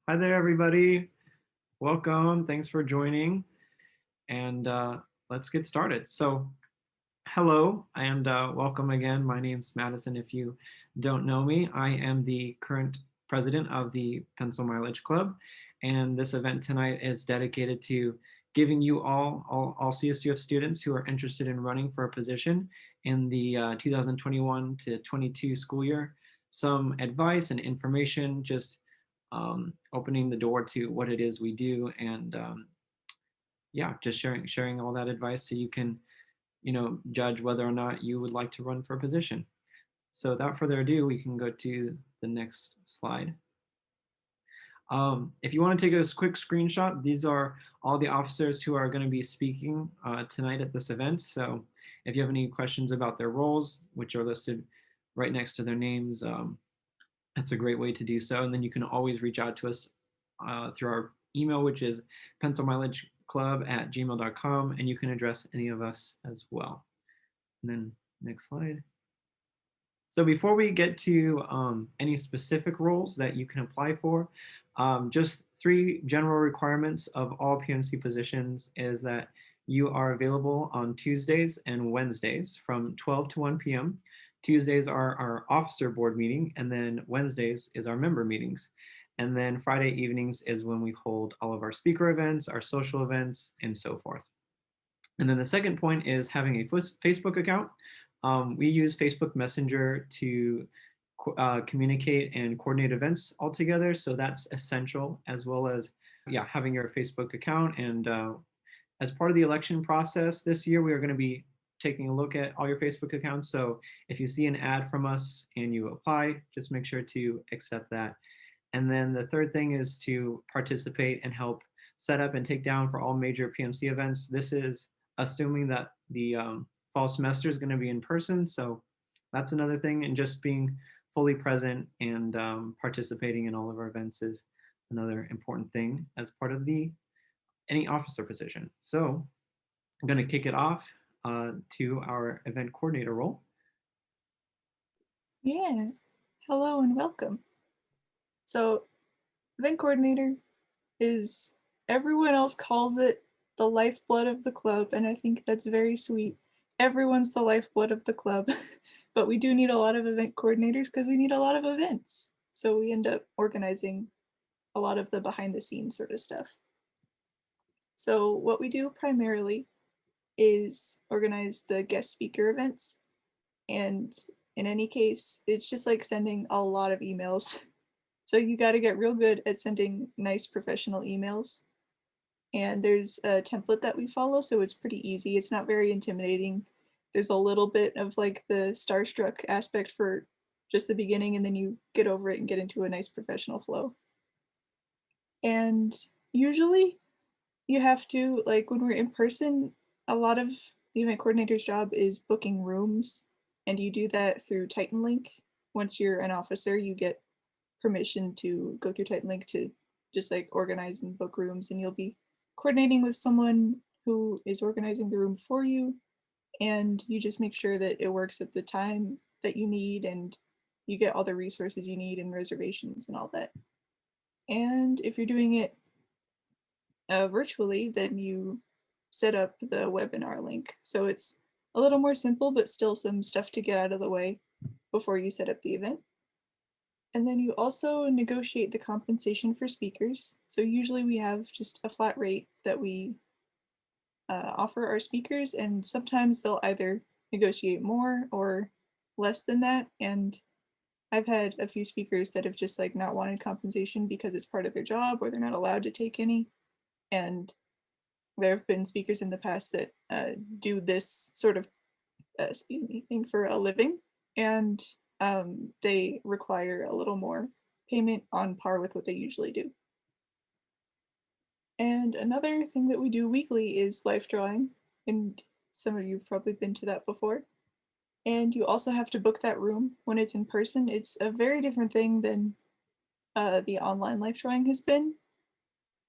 Hi there, everybody. Welcome. Thanks for joining. And let's get started. So, hello and welcome again. My name's Madison. If you don't know me, I am the current president of the Pencil Mileage Club. And this event tonight is dedicated to giving you all CSUF students who are interested in running for a position in the 2021 to 22 school year some advice and information, just opening the door to what it is we do, and yeah, just sharing all that advice so you can judge whether or not you would like to run for a position. So without further ado, we can go to the next slide. If you want to take a quick screenshot, these are all the officers who are going to be speaking tonight at this event. So if you have any questions about their roles, which are listed right next to their names, that's a great way to do so. And then you can always reach out to us through our email, which is pencilmileageclub@gmail.com, and you can address any of us as well. And then next slide. So before we get to any specific roles that you can apply for, just 3 general requirements of all PMC positions is that you are available on Tuesdays and Wednesdays from 12 to 1 p.m. Tuesdays are our officer board meeting, and then Wednesdays is our member meetings. And then Friday evenings is when we hold all of our speaker events, our social events, and so forth. And then the second point is having a Facebook account. We use Facebook Messenger to communicate and coordinate events all together. So that's essential, as well as, yeah, having your Facebook account. And as part of the election process this year, we are going to be taking a look at all your Facebook accounts. So if you see an ad from us and you apply, just make sure to accept that. And then the third thing is to participate and help set up and take down for all major PMC events. This is assuming that the fall semester is going to be in person. So that's another thing. And just being fully present and participating in all of our events is another important thing as part of any officer position. So I'm going to kick it off to our event coordinator role. Yeah, hello and welcome. So, event coordinator is, everyone else calls it the lifeblood of the club, and I think that's very sweet. Everyone's the lifeblood of the club, but we do need a lot of event coordinators because we need a lot of events. So we end up organizing a lot of the behind the scenes sort of stuff. So what we do primarily is organize the guest speaker events, and in any case, it's just like sending a lot of emails. So you got to get real good at sending nice professional emails. And there's a template that we follow, so it's pretty easy. It's not very intimidating. There's a little bit of like the starstruck aspect for just the beginning, and then you get over it and get into a nice professional flow. And usually you have to, like when we're in person, a lot of the event coordinator's job is booking rooms, and you do that through Titan Link. Once you're an officer, you get permission to go through Titan Link to just like organize and book rooms, and you'll be coordinating with someone who is organizing the room for you, and you just make sure that it works at the time that you need and you get all the resources you need and reservations and all that. And if you're doing it virtually, then you set up the webinar link. So it's a little more simple, but still some stuff to get out of the way before you set up the event. And then you also negotiate the compensation for speakers. So usually we have just a flat rate that we offer our speakers, and sometimes they'll either negotiate more or less than that. And I've had a few speakers that have just like not wanted compensation because it's part of their job or they're not allowed to take any. And there have been speakers in the past that do this sort of thing for a living, and they require a little more payment on par with what they usually do. And another thing that we do weekly is life drawing, and some of you have probably been to that before. And you also have to book that room when it's in person. It's a very different thing than the online life drawing has been,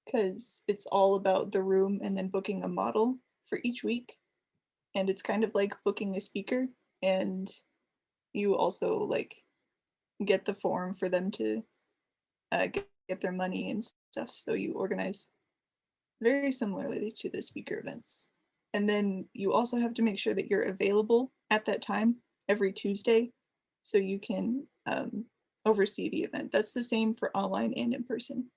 because it's all about the room and then booking a model for each week. And it's kind of like booking a speaker, and you also like get the form for them to get get their money and stuff. So you organize very similarly to the speaker events. And then you also have to make sure that you're available at that time every Tuesday so you can oversee the event. That's the same for online and in person.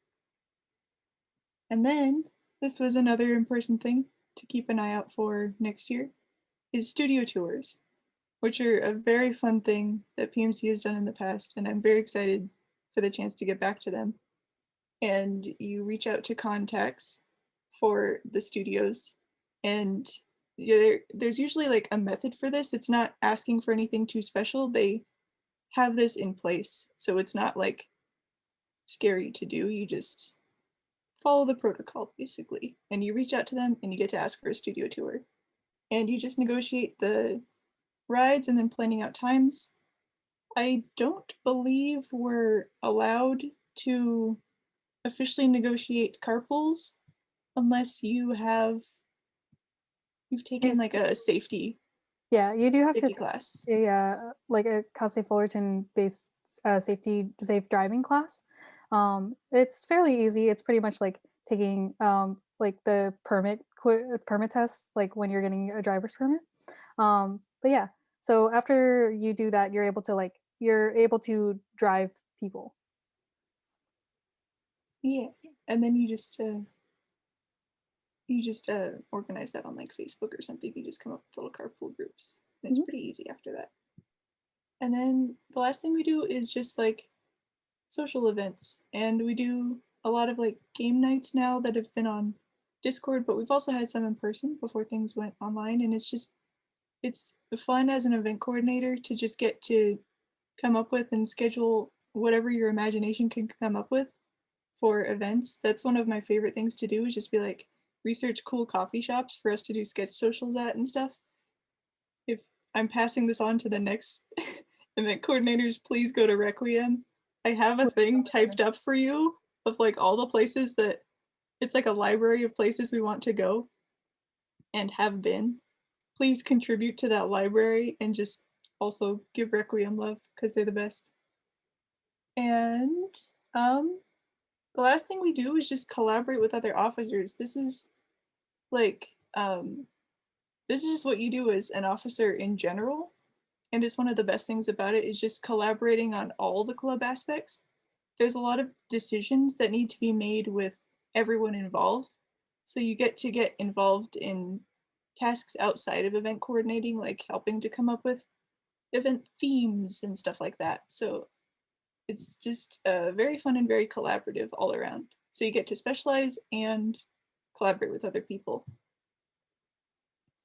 And then this was another in-person thing to keep an eye out for next year is studio tours, which are a very fun thing that PMC has done in the past, and I'm very excited for the chance to get back to them. And you reach out to contacts for the studios, and there's usually like a method for this. It's not asking for anything too special. They have this in place, so it's not like scary to do. You just follow the protocol basically, and you reach out to them and you get to ask for a studio tour, and you just negotiate the rides and then planning out times. I don't believe we're allowed to officially negotiate carpools unless you've taken like a safety Yeah, you do have to take class. a like a Castle Fullerton based safety safe driving class. It's fairly easy. It's pretty much like taking like the permit test, like when you're getting a driver's permit. But yeah, so after you do that, you're able to drive people. Yeah, and then you just organize that on like Facebook or something. You just come up with little carpool groups, and it's pretty easy after that. And then the last thing we do is just like social events, and we do a lot of like game nights now that have been on Discord, but we've also had some in person before things went online, and it's fun as an event coordinator to just get to come up with and schedule whatever your imagination can come up with for events. That's one of my favorite things to do, is just be like research cool coffee shops for us to do sketch socials at and stuff. If I'm passing this on to the next event coordinators, please go to Requiem. I have a thing typed up for you of like all the places that it's like a library of places we want to go and have been. Please contribute to that library and just also give Requiem love because they're the best. And the last thing we do is just collaborate with other officers. This is like this is just what you do as an officer in general, and it's one of the best things about it is just collaborating on all the club aspects. There's a lot of decisions that need to be made with everyone involved, so you get to get involved in tasks outside of event coordinating, like helping to come up with event themes and stuff like that. So it's just very fun and very collaborative all around. So you get to specialize and collaborate with other people.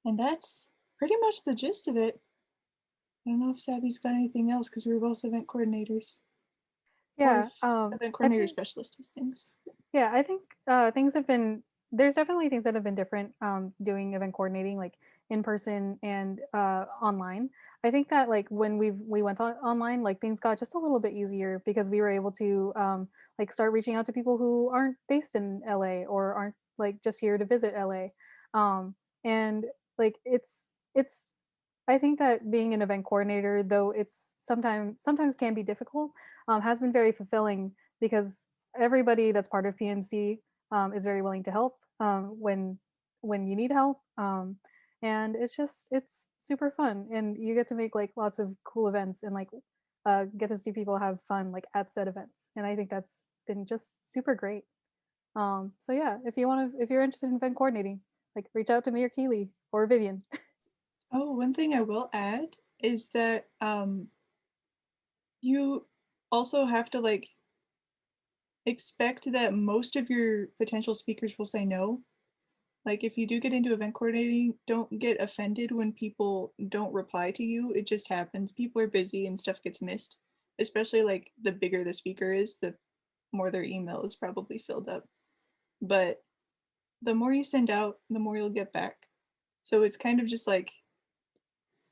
And that's pretty much the gist of it. I don't know if Sabi's got anything else because we were both event coordinators. Yeah, event coordinator specialist is things. Yeah, I think there's definitely things that have been different doing event coordinating like in person and online. I think that like when we went online, like things got just a little bit easier because we were able to like start reaching out to people who aren't based in LA or aren't like just here to visit LA. And like it's I think that being an event coordinator, though it's sometimes can be difficult, has been very fulfilling because everybody that's part of PMC is very willing to help when you need help, and it's super fun, and you get to make like lots of cool events and like get to see people have fun like at said events, and I think that's been just super great. So yeah, if you're interested in event coordinating, like reach out to me or Keely or Vivian. Oh, one thing I will add is that you also have to like expect that most of your potential speakers will say no. Like if you do get into event coordinating, don't get offended when people don't reply to you. It just happens. People are busy and stuff gets missed. Especially like the bigger the speaker is, the more their email is probably filled up. But the more you send out, the more you'll get back. So it's kind of just like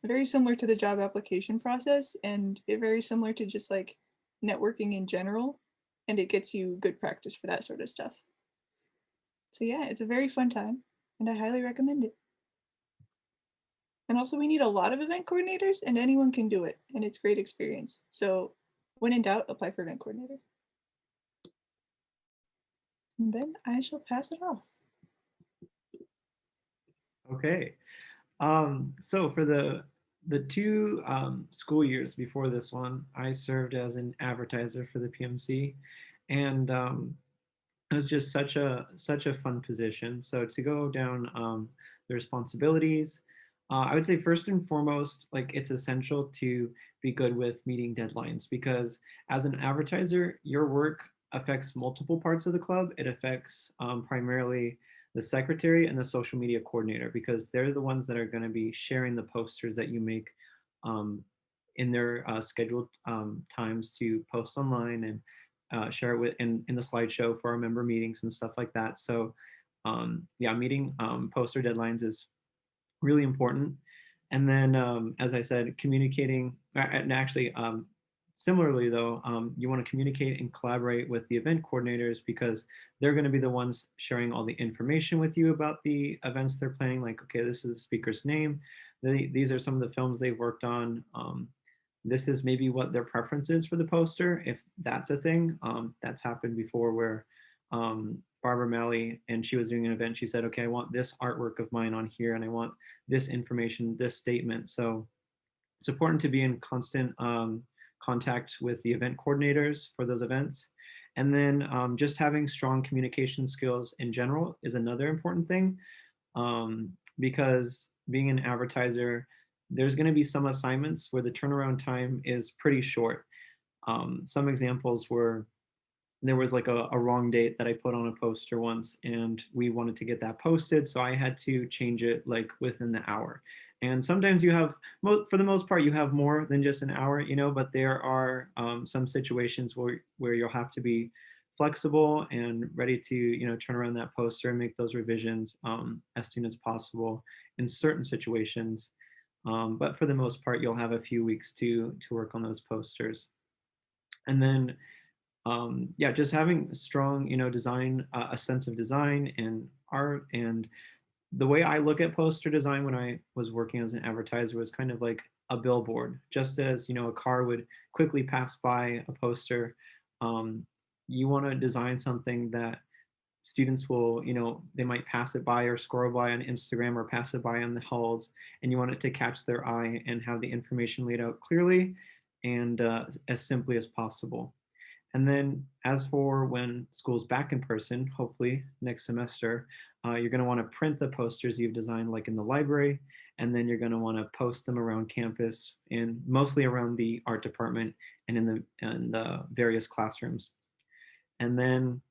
very similar to the job application process and very similar to just like networking in general. And it gets you good practice for that sort of stuff. So yeah, it's a very fun time and I highly recommend it. And also we need a lot of event coordinators and anyone can do it and it's great experience. So when in doubt, apply for event coordinator. And then I shall pass it off. Okay. So for the two school years before this one, I served as an advertiser for the PMC, and it was just such a fun position. So to go down the responsibilities, I would say first and foremost, like it's essential to be good with meeting deadlines because as an advertiser, your work affects multiple parts of the club. It affects primarily the secretary and the social media coordinator because they're the ones that are going to be sharing the posters that you make um, in their scheduled times to post online and share it with in the slideshow for our member meetings and stuff like that. So yeah, meeting poster deadlines is really important. And then, as I said, communicating, and actually, similarly though, you want to communicate and collaborate with the event coordinators because they're going to be the ones sharing all the information with you about the events they're planning. Like, okay, this is the speaker's name. These are some of the films they've worked on. This is maybe what their preference is for the poster, if that's a thing. That's happened before where Barbara Malley, and she was doing an event. She said, okay, I want this artwork of mine on here and I want this information, this statement. So it's important to be in constant contact with the event coordinators for those events. And then just having strong communication skills in general is another important thing because being an advertiser, there's going to be some assignments where the turnaround time is pretty short. Some examples were there was like a wrong date that I put on a poster once and we wanted to get that posted. So I had to change it like within the hour. And sometimes you have, for the most part, you have more than just an hour, you know, but there are some situations where you'll have to be flexible and ready to, you know, turn around that poster and make those revisions as soon as possible in certain situations. But for the most part, you'll have a few weeks to work on those posters. And then yeah, just having strong, you know, design, a sense of design and art. And the way I look at poster design when I was working as an advertiser was kind of like a billboard. Just as, you know, a car would quickly pass by a poster, um, you want to design something that students will, you know, they might pass it by or scroll by on Instagram or pass it by on the halls, and you want it to catch their eye and have the information laid out clearly and as simply as possible. And then as for when school's back in person, hopefully next semester, you're going to want to print the posters you've designed like in the library, and then you're going to want to post them around campus and mostly around the art department and in the various classrooms. And then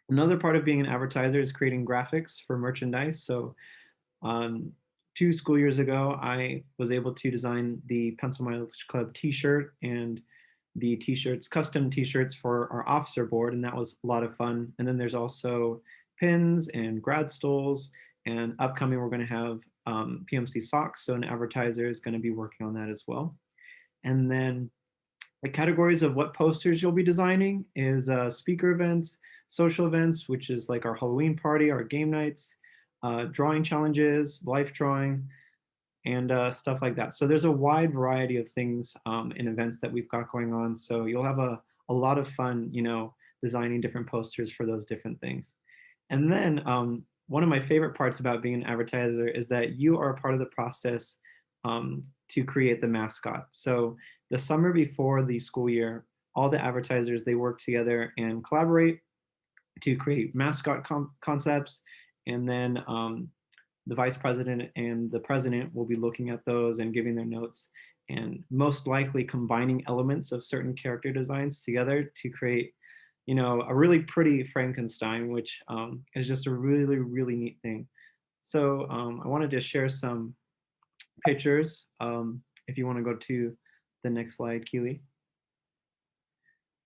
another part of being an advertiser is creating graphics for merchandise. So um, 2 school years ago, I was able to design the Pencil Mileage Club t-shirt and the t-shirts, custom t-shirts for our officer board, and that was a lot of fun. And then there's also pins and grad stoles, and upcoming we're going to have PMC socks, so an advertiser is going to be working on that as well. And then the categories of what posters you'll be designing is speaker events, social events, which is like our Halloween party, our game nights, drawing challenges, life drawing, and stuff like that. So there's a wide variety of things and events that we've got going on. So you'll have a lot of fun, you know, designing different posters for those different things. And then one of my favorite parts about being an advertiser is that you are a part of the process to create the mascot. So the summer before the school year, all the advertisers, they work together and collaborate to create mascot concepts. And then the vice president and the president will be looking at those and giving their notes and most likely combining elements of certain character designs together to create, you know, a really pretty Frankenstein, which is just a really, really neat thing. So I wanted to share some pictures. If you want to go to the next slide, Keely.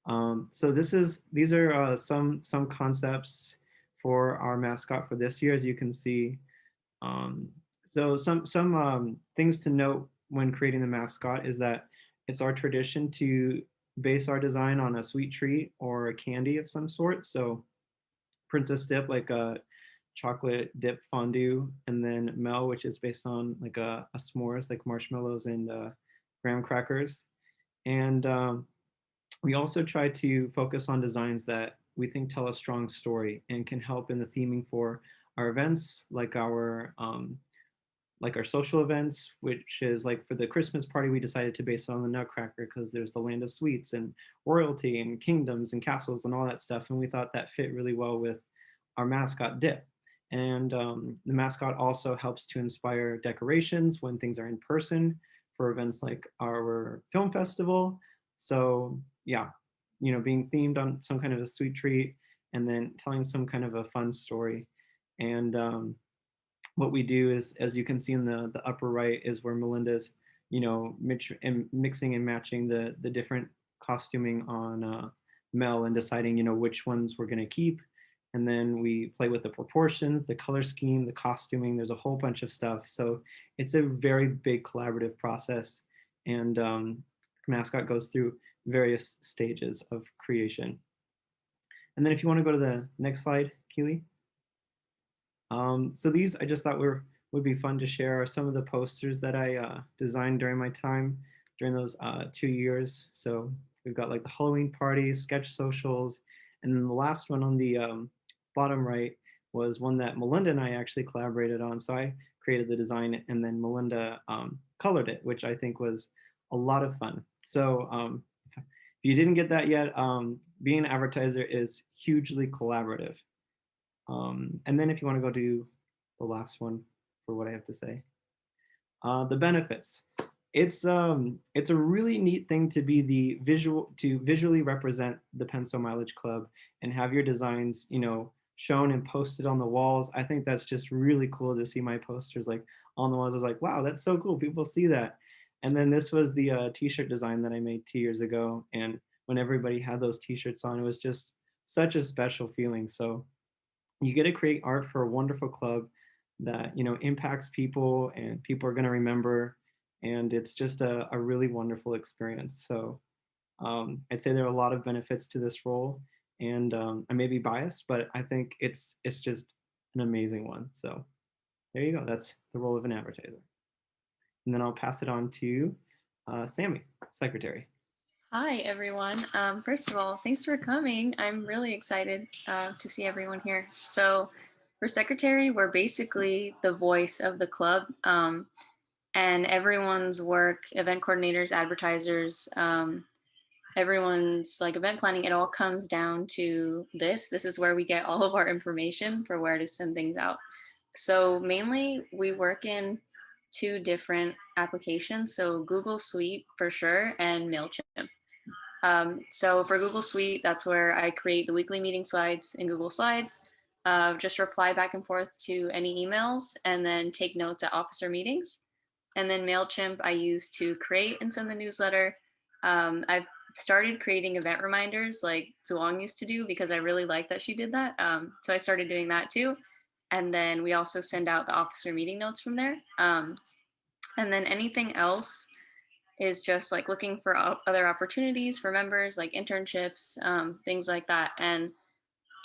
So these are some concepts for our mascot for this year. As you can see, um, so some things to note when creating the mascot is that it's our tradition to base our design on a sweet treat or a candy of some sort. So Princess Dip, like a chocolate dip fondue, and then Mel, which is based on like a s'mores, like marshmallows and graham crackers. And we also try to focus on designs that we think tell a strong story and can help in the theming for our events, like our social events, which is like for the Christmas party, we decided to base it on the Nutcracker because there's the land of sweets and royalty and kingdoms and castles and all that stuff. And we thought that fit really well with our mascot, Dip. And the mascot also helps to inspire decorations when things are in person for events like our film festival. So yeah, being themed on some kind of a sweet treat and then telling some kind of a fun story. And what we do is, as you can see in the upper right, is where Melinda's, mixing and matching the different costuming on Mel and deciding, which ones we're going to keep. And then we play with the proportions, the color scheme, the costuming. There's a whole bunch of stuff. So it's a very big collaborative process. And mascot goes through various stages of creation. And then if you want to go to the next slide, Keely. So these I just thought would be fun to share are some of the posters that I designed during my time during those 2 years. So we've got like the Halloween parties, sketch socials, and then the last one on the bottom right was one that Melinda and I actually collaborated on. So I created the design and then Melinda colored it, which I think was a lot of fun. So if you didn't get that yet, being an advertiser is hugely collaborative. And then if you want to go to the last one for what I have to say, the benefits. It's a really neat thing to be to visually represent the Pencil Mileage Club and have your designs, shown and posted on the walls. I think that's just really cool to see my posters like on the walls. I was like, wow, that's so cool. People see that. And then this was the t-shirt design that I made 2 years ago. And when everybody had those t-shirts on, it was just such a special feeling. So you get to create art for a wonderful club that impacts people and people are going to remember, and it's just a really wonderful experience. So I'd say there are a lot of benefits to this role, and I may be biased, but I think it's just an amazing one. So there you go. That's the role of an advertiser. And then I'll pass it on to Sami, secretary. Hi, everyone. First of all, thanks for coming. I'm really excited to see everyone here. So for secretary, we're basically the voice of the club, and everyone's work, event coordinators, advertisers, everyone's like event planning, it all comes down to this. This is where we get all of our information for where to send things out. So mainly we work in 2 different applications. So Google Suite for sure, and MailChimp. So for Google Suite, that's where I create the weekly meeting slides in Google Slides, just reply back and forth to any emails, and then take notes at officer meetings. And then MailChimp I use to create and send the newsletter. I've started creating event reminders like Zhuang used to do because I really like that she did that. So I started doing that too. And then we also send out the officer meeting notes from there. And then anything else is just like looking for other opportunities for members, like internships, things like that. And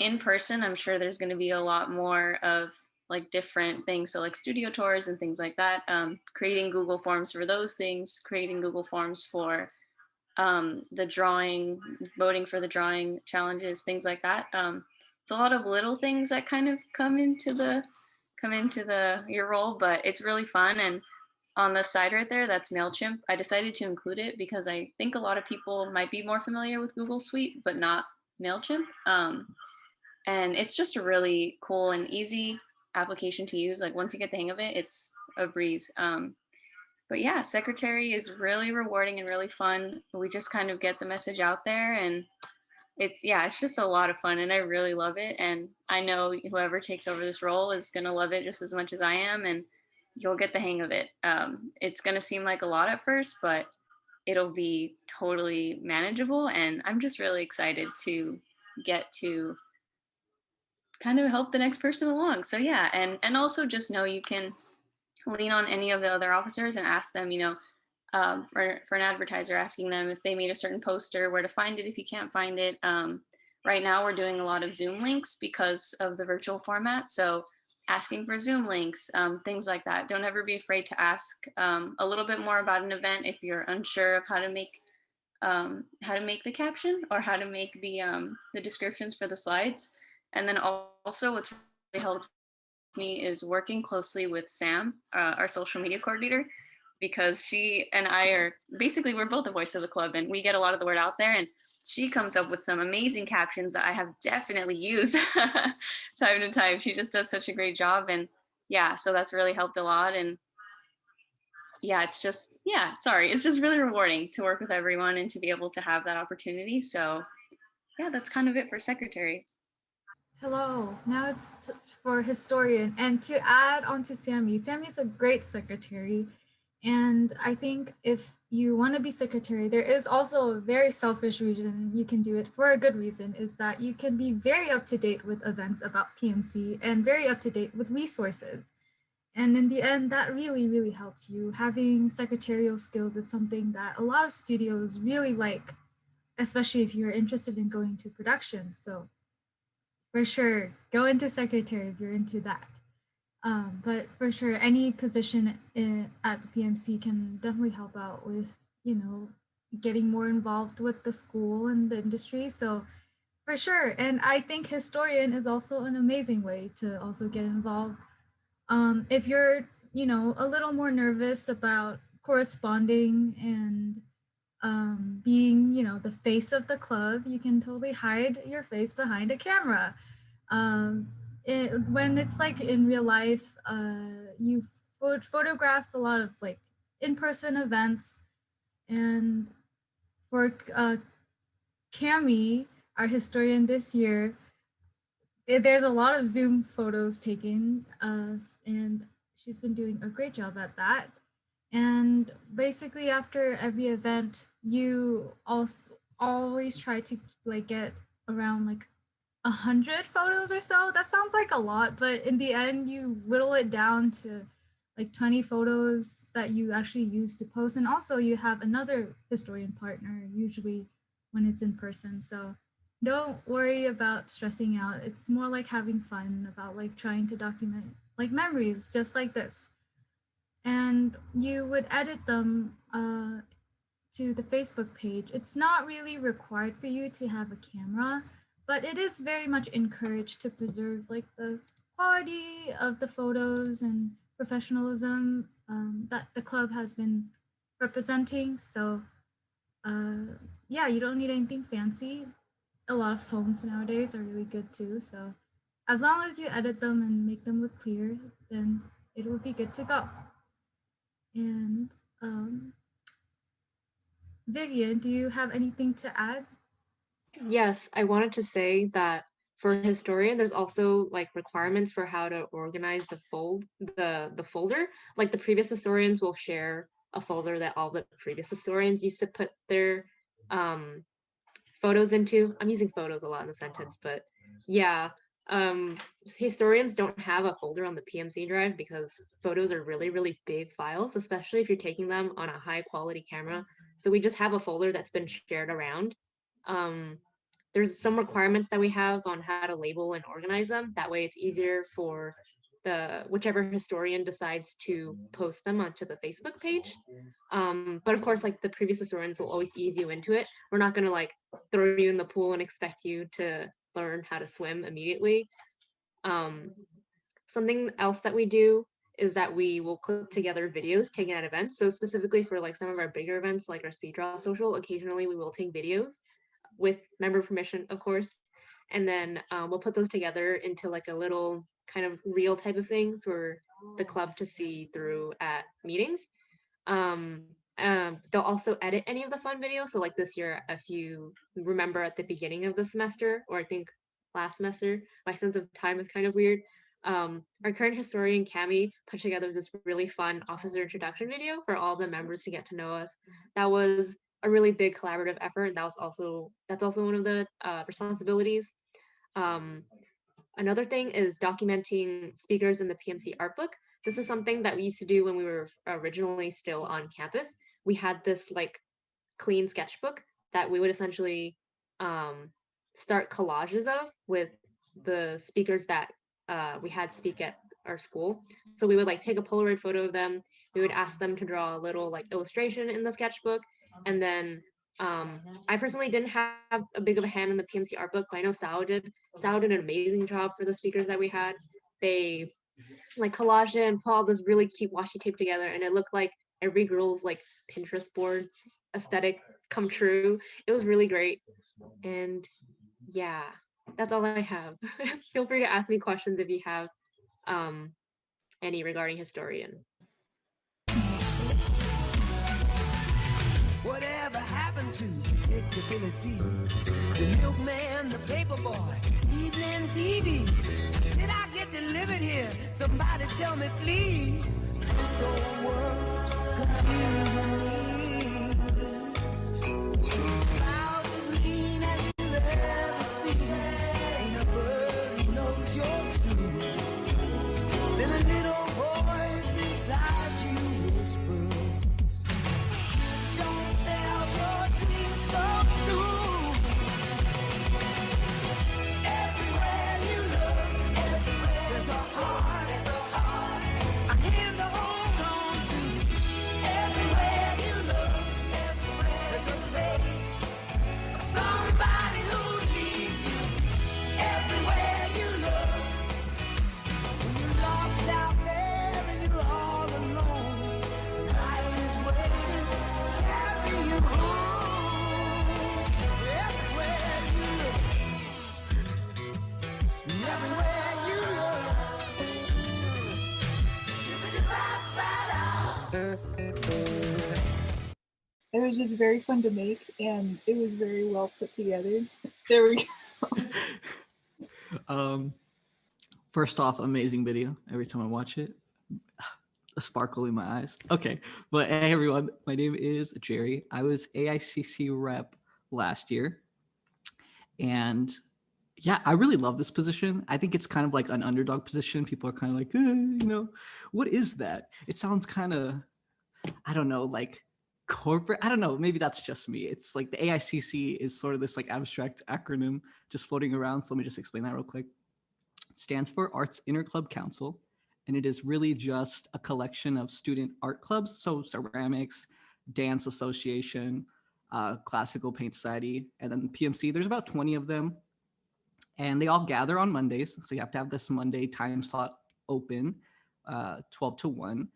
in person, I'm sure there's going to be a lot more of like different things. So like studio tours and things like that, creating Google Forms for those things, creating Google Forms for the drawing, voting for the drawing challenges, things like that. It's a lot of little things that kind of come into your role, but it's really fun. And on the side right there, that's MailChimp. I decided to include it because I think a lot of people might be more familiar with Google Suite, but not MailChimp. And it's just a really cool and easy application to use. Like once you get the hang of it, it's a breeze. But yeah, secretary is really rewarding and really fun. We just kind of get the message out there, and it's just a lot of fun, and I really love it. And I know whoever takes over this role is going to love it just as much as I am, and you'll get the hang of it. It's going to seem like a lot at first, but it'll be totally manageable. And I'm just really excited to get to kind of help the next person along. So yeah, and also just know you can lean on any of the other officers and ask them, for an advertiser, asking them if they made a certain poster, where to find it if you can't find it. Right now we're doing a lot of Zoom links because of the virtual format. So asking for Zoom links, things like that. Don't ever be afraid to ask a little bit more about an event if you're unsure of how to make how to make the caption or how to make the descriptions for the slides. And then also what's really helped me is working closely with Sam, our social media coordinator, because she and I are basically, we're both the voice of the club and we get a lot of the word out there, and she comes up with some amazing captions that I have definitely used time to time. She just does such a great job, and yeah, so that's really helped a lot. And yeah, it's just, yeah, sorry, it's just really rewarding to work with everyone and to be able to have that opportunity. So yeah, that's kind of it for secretary. Hello, now it's for historian. And to add on to Sami, Sami's a great secretary. And I think if you want to be secretary, there is also a very selfish reason you can do it for a good reason, is that you can be very up to date with events about PMC and very up to date with resources. And in the end, that really, really helps you. Having secretarial skills is something that a lot of studios really like, especially if you're interested in going to production. So for sure, go into secretary if you're into that. But for sure, any position at the PMC can definitely help out with, getting more involved with the school and the industry. So for sure. And I think historian is also an amazing way to also get involved. If you're, a little more nervous about corresponding and being, the face of the club, you can totally hide your face behind a camera. When it's like in real life, you photograph a lot of like in-person events, and for Cami, our historian this year, there's a lot of Zoom photos taken, and she's been doing a great job at that. And basically, after every event, you also always try to like get around like 100 photos or so. That sounds like a lot, but in the end, you whittle it down to like 20 photos that you actually use to post. And also, you have another historian partner usually when it's in person. So don't worry about stressing out. It's more like having fun, about like trying to document like memories just like this. And you would edit them to the Facebook page. It's not really required for you to have a camera, but it is very much encouraged to preserve like the quality of the photos and professionalism that the club has been representing. So yeah, you don't need anything fancy. A lot of phones nowadays are really good too. So as long as you edit them and make them look clear, then it will be good to go. And Vivian, do you have anything to add? Yes, I wanted to say that for historian, there's also like requirements for how to organize the folder. Like the previous historians will share a folder that all the previous historians used to put their photos into. I'm using photos a lot in the sentence, but yeah. Historians don't have a folder on the PMC drive because photos are really, really big files, especially if you're taking them on a high quality camera. So we just have a folder that's been shared around. There's some requirements that we have on how to label and organize them. That way it's easier for the whichever historian decides to post them onto the Facebook page. But of course, like the previous historians will always ease you into it. We're not gonna like throw you in the pool and expect you to learn how to swim immediately. Something else that we do is that we will clip together videos taken at events. So specifically for like some of our bigger events, like our speed draw social, occasionally we will take videos with member permission, of course. And then we'll put those together into like a little kind of reel type of thing for the club to see through at meetings. They'll also edit any of the fun videos. So like this year, if you remember at the beginning of the semester, or I think last semester, my sense of time is kind of weird. Our current historian, Cami, put together this really fun officer introduction video for all the members to get to know us. That was a really big collaborative effort, and that's also one of the responsibilities. Another thing is documenting speakers in the PMC art book. This is something that we used to do when we were originally still on campus. We had this like clean sketchbook that we would essentially start collages of with the speakers that we had speak at our school. So we would like take a Polaroid photo of them. We would ask them to draw a little like illustration in the sketchbook, and then I personally didn't have a big of a hand in the PMC art book, but I know Sao did. Sao did an amazing job for the speakers that we had. They like collaged it and put all this really cute washi tape together, and it looked like every girl's like Pinterest board aesthetic come true. It was really great. And yeah, that's all I have. Feel free to ask me questions if you have um, any regarding historian. Whatever happened to predictability? The milkman, the paper boy, evening TV. Did I get delivered here? Somebody tell me, please. This old world confusing me. Clouds as lean as you've ever seen. Ain't a bird who knows you're true. Then a little voice inside you whispers, don't sell your dreams so soon. Everywhere you look, there's a heart, a hand to hold on to. Everywhere you look, there's a face of somebody who needs you. Everywhere you look, when you're lost out there and you're all alone, life is waiting to carry you home. Everywhere you look, everywhere you look. It was just very fun to make, and it was very well put together. There we go. First off, amazing video. Every time I watch it, a sparkle in my eyes. Okay, but hey everyone, my name is Jerry. I was AICC rep last year, and yeah, I really love this position. I think it's kind of like an underdog position. People are kind of like, what is that? It sounds kind of, I don't know, like corporate. I don't know. Maybe that's just me. It's like the AICC is sort of this like abstract acronym just floating around. So let me just explain that real quick. It stands for Arts Interclub Council, and it is really just a collection of student art clubs. So ceramics, dance association, classical paint society, and then PMC. There's about 20 of them. And they all gather on Mondays. So you have to have this Monday time slot open, 12 to 1.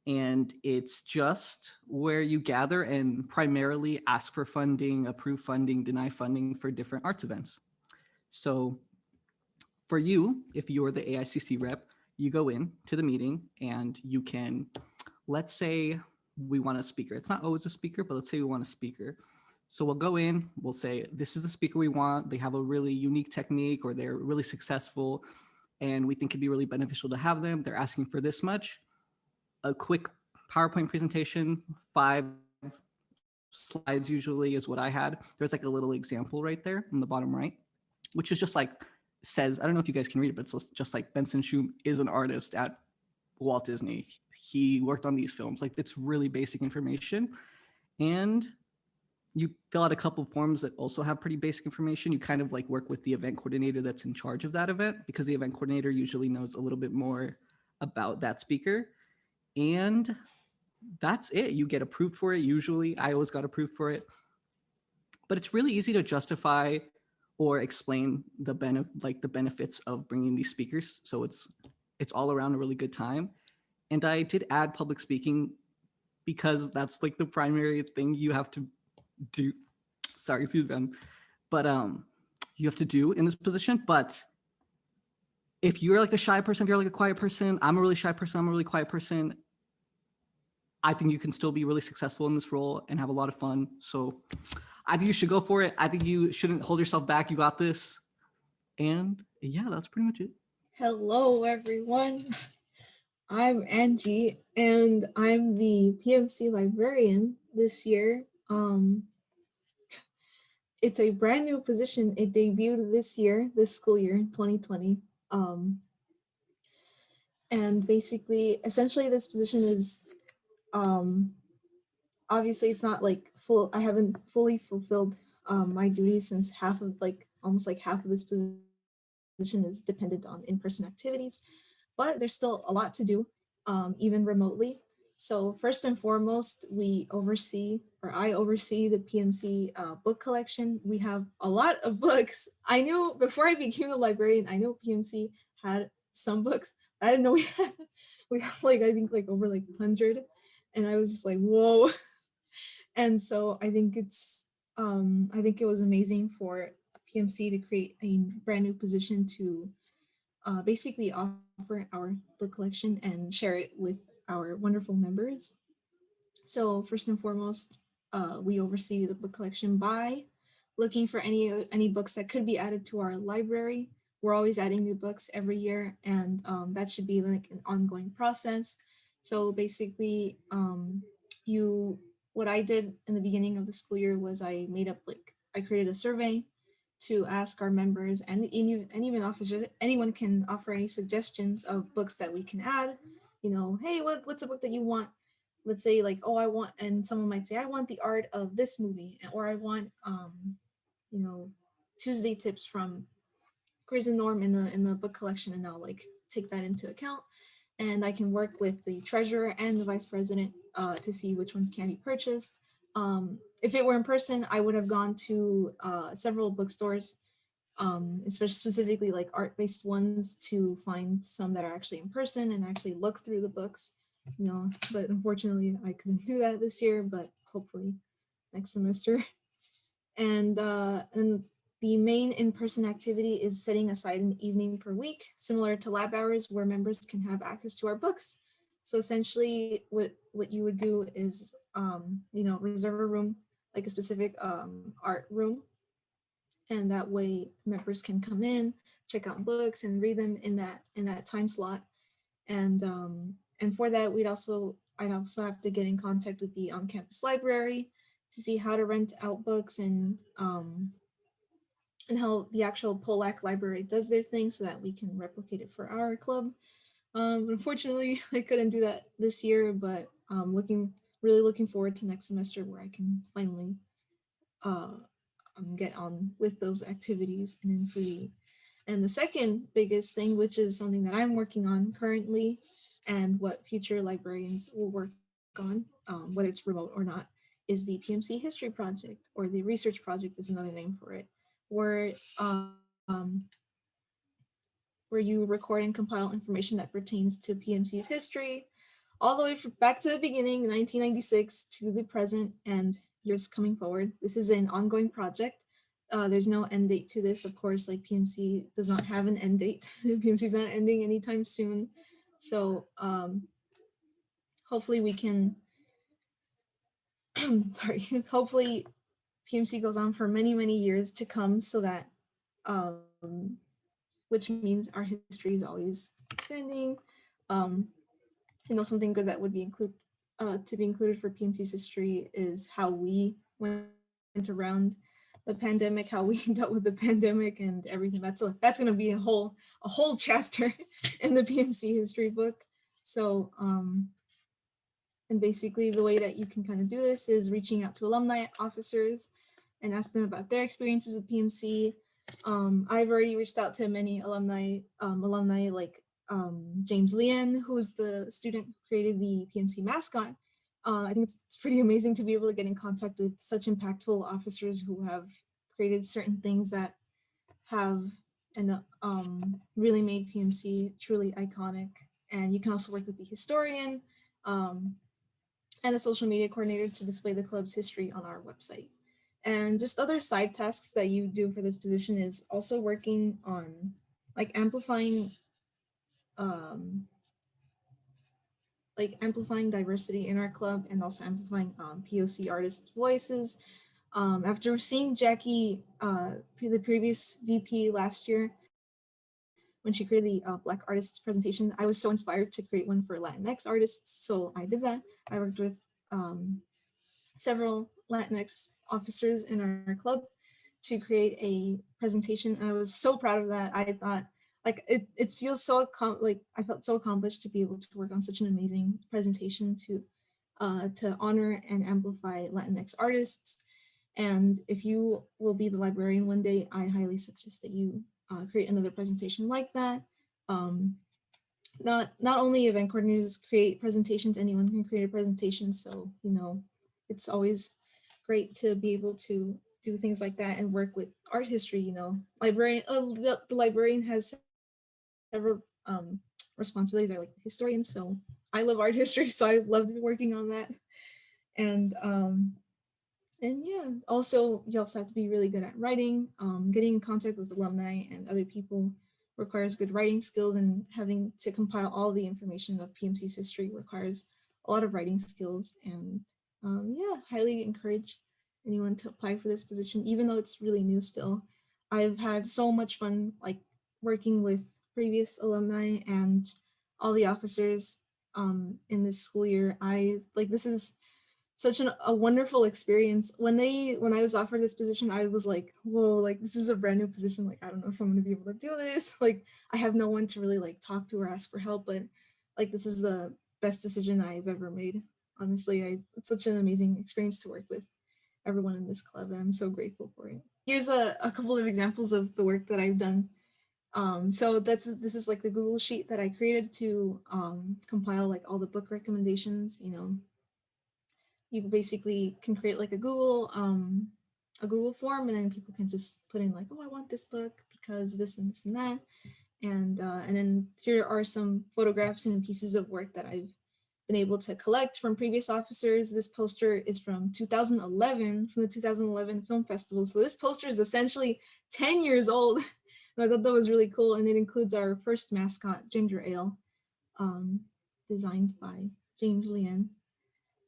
And it's just where you gather and primarily ask for funding, approve funding, deny funding for different arts events. So for you, if you're the AICC rep, you go in to the meeting and you can, let's say we want a speaker. It's not always a speaker, but let's say we want a speaker. So we'll go in, we'll say, this is the speaker we want. They have a really unique technique or they're really successful and we think it'd be really beneficial to have them. They're asking for this much. A quick PowerPoint presentation, 5 slides usually is what I had. There's like a little example right there in the bottom right, which is just like says, I don't know if you guys can read it, but it's just like Benson Schum is an artist at Walt Disney. He worked on these films. Like it's really basic information. And you fill out a couple of forms that also have pretty basic information. You kind of like work with the event coordinator that's in charge of that event because the event coordinator usually knows a little bit more about that speaker. And that's it. You get approved for it. Usually I always got approved for it, but it's really easy to justify or explain the benefits of bringing these speakers. So it's all around a really good time. And I did add public speaking because that's like the primary thing you have to do. Sorry, but you have to do in this position. But if you're like a shy person, if you're like a quiet person, I'm a really shy person, I'm a really quiet person, I think you can still be really successful in this role and have a lot of fun. So I think you should go for it. I think you shouldn't hold yourself back. You got this. And yeah, that's pretty much it. Hello, everyone. I'm Angie, and I'm the PMC librarian this year. It's a brand new position. It debuted this school year, 2020. And basically, essentially, this position is, obviously, it's not like full. I haven't fully fulfilled my duties since almost half of this position is dependent on in-person activities, but there's still a lot to do, even remotely. So first and foremost, I oversee the PMC book collection. We have a lot of books. I knew before I became a librarian, I know PMC had some books. I didn't know we have like, I think like over like 100. And I was just like, whoa. And so I think I think it was amazing for PMC to create a brand new position to basically offer our book collection and share it with our wonderful members. So first and foremost, we oversee the book collection by looking for any books that could be added to our library. We're always adding new books every year, and that should be like an ongoing process. So basically, what I did in the beginning of the school year was I created a survey to ask our members and even officers, anyone can offer any suggestions of books that we can add. You know, hey, what's a book that you want? Let's say like, oh, I want, and someone might say, I want the art of this movie, or I want, you know, Tuesday tips from Grey's and Norm in the book collection, and I'll like take that into account. And I can work with the treasurer and the vice president to see which ones can be purchased. If it were in person, I would have gone to several bookstores, especially specifically like art-based ones, to find some that are actually in person and actually look through the books. You know, but unfortunately I couldn't do that this year, but hopefully next semester. And the main in-person activity is setting aside an evening per week, similar to lab hours, where members can have access to our books. So essentially what you would do is, you know, reserve a room, like a specific art room. And that way members can come in, check out books and read them in that time slot. And for that, I'd also have to get in contact with the on-campus library to see how to rent out books and how the actual Polack library does their thing so that we can replicate it for our club. Unfortunately, I couldn't do that this year, but really looking forward to next semester where I can finally get on with those activities and in free. And the second biggest thing, which is something that I'm working on currently and what future librarians will work on, whether it's remote or not, is the PMC history project, or the research project is another name for it, where you record and compile information that pertains to PMC's history, all the way back to the beginning, 1996, to the present and years coming forward. This is an ongoing project. There's no end date to this, of course, like PMC does not have an end date. PMC is not ending anytime soon. So hopefully we can, sorry, hopefully PMC goes on for many, many years to come, so that, which means our history is always expanding. You know, something good that would be to be included for PMC's history is how we went around the pandemic, how we dealt with the pandemic and everything. That's going to be a whole chapter in the PMC history book. So, and basically the way that you can kind of do this is reaching out to alumni officers and ask them about their experiences with PMC. I've already reached out to many alumni like James Lien, who's the student who created the PMC mascot. I think it's pretty amazing to be able to get in contact with such impactful officers who have created certain things that have really made PMC truly iconic. And you can also work with the historian and the social media coordinator to display the club's history on our website. And just other side tasks that you do for this position is also working on like amplifying diversity in our club, and also amplifying POC artists' voices. After seeing Jackie, the previous VP last year, when she created the Black artists presentation, I was so inspired to create one for Latinx artists. So I did that. I worked with several Latinx officers in our club to create a presentation. I was so proud of that. I thought like it feels so I felt so accomplished to be able to work on such an amazing presentation to honor and amplify Latinx artists. And if you will be the librarian one day, I highly suggest that you create another presentation like that. not only event coordinators create presentations, anyone can create a presentation. So, you know, it's always great to be able to do things like that and work with art history. You know, the librarian has several responsibilities are like historians. So I love art history, so I loved working on that. And yeah, also you also have to be really good at writing. Getting in contact with alumni and other people requires good writing skills, and having to compile all the information of PMC's history requires a lot of writing skills. And yeah, highly encourage anyone to apply for this position, even though it's really new still. I've had so much fun like working with previous alumni and all the officers in this school year. This is such a wonderful experience. When I was offered this position, I was like, whoa, like this is a brand new position. Like, I don't know if I'm gonna be able to do this. Like, I have no one to really like talk to or ask for help, but like this is the best decision I've ever made. Honestly, it's such an amazing experience to work with everyone in this club, and I'm so grateful for it. Here's a couple of examples of the work that I've done. So this is like the Google sheet that I created to compile like all the book recommendations. You know, you basically can create like a Google form, and then people can just put in like, oh, I want this book because this and this and that. And then here are some photographs and pieces of work that I've been able to collect from previous officers. This poster is from 2011, from the 2011 film festival. So this poster is essentially 10 years old. And I thought that was really cool. And it includes our first mascot, Ginger Ale, designed by James Leanne.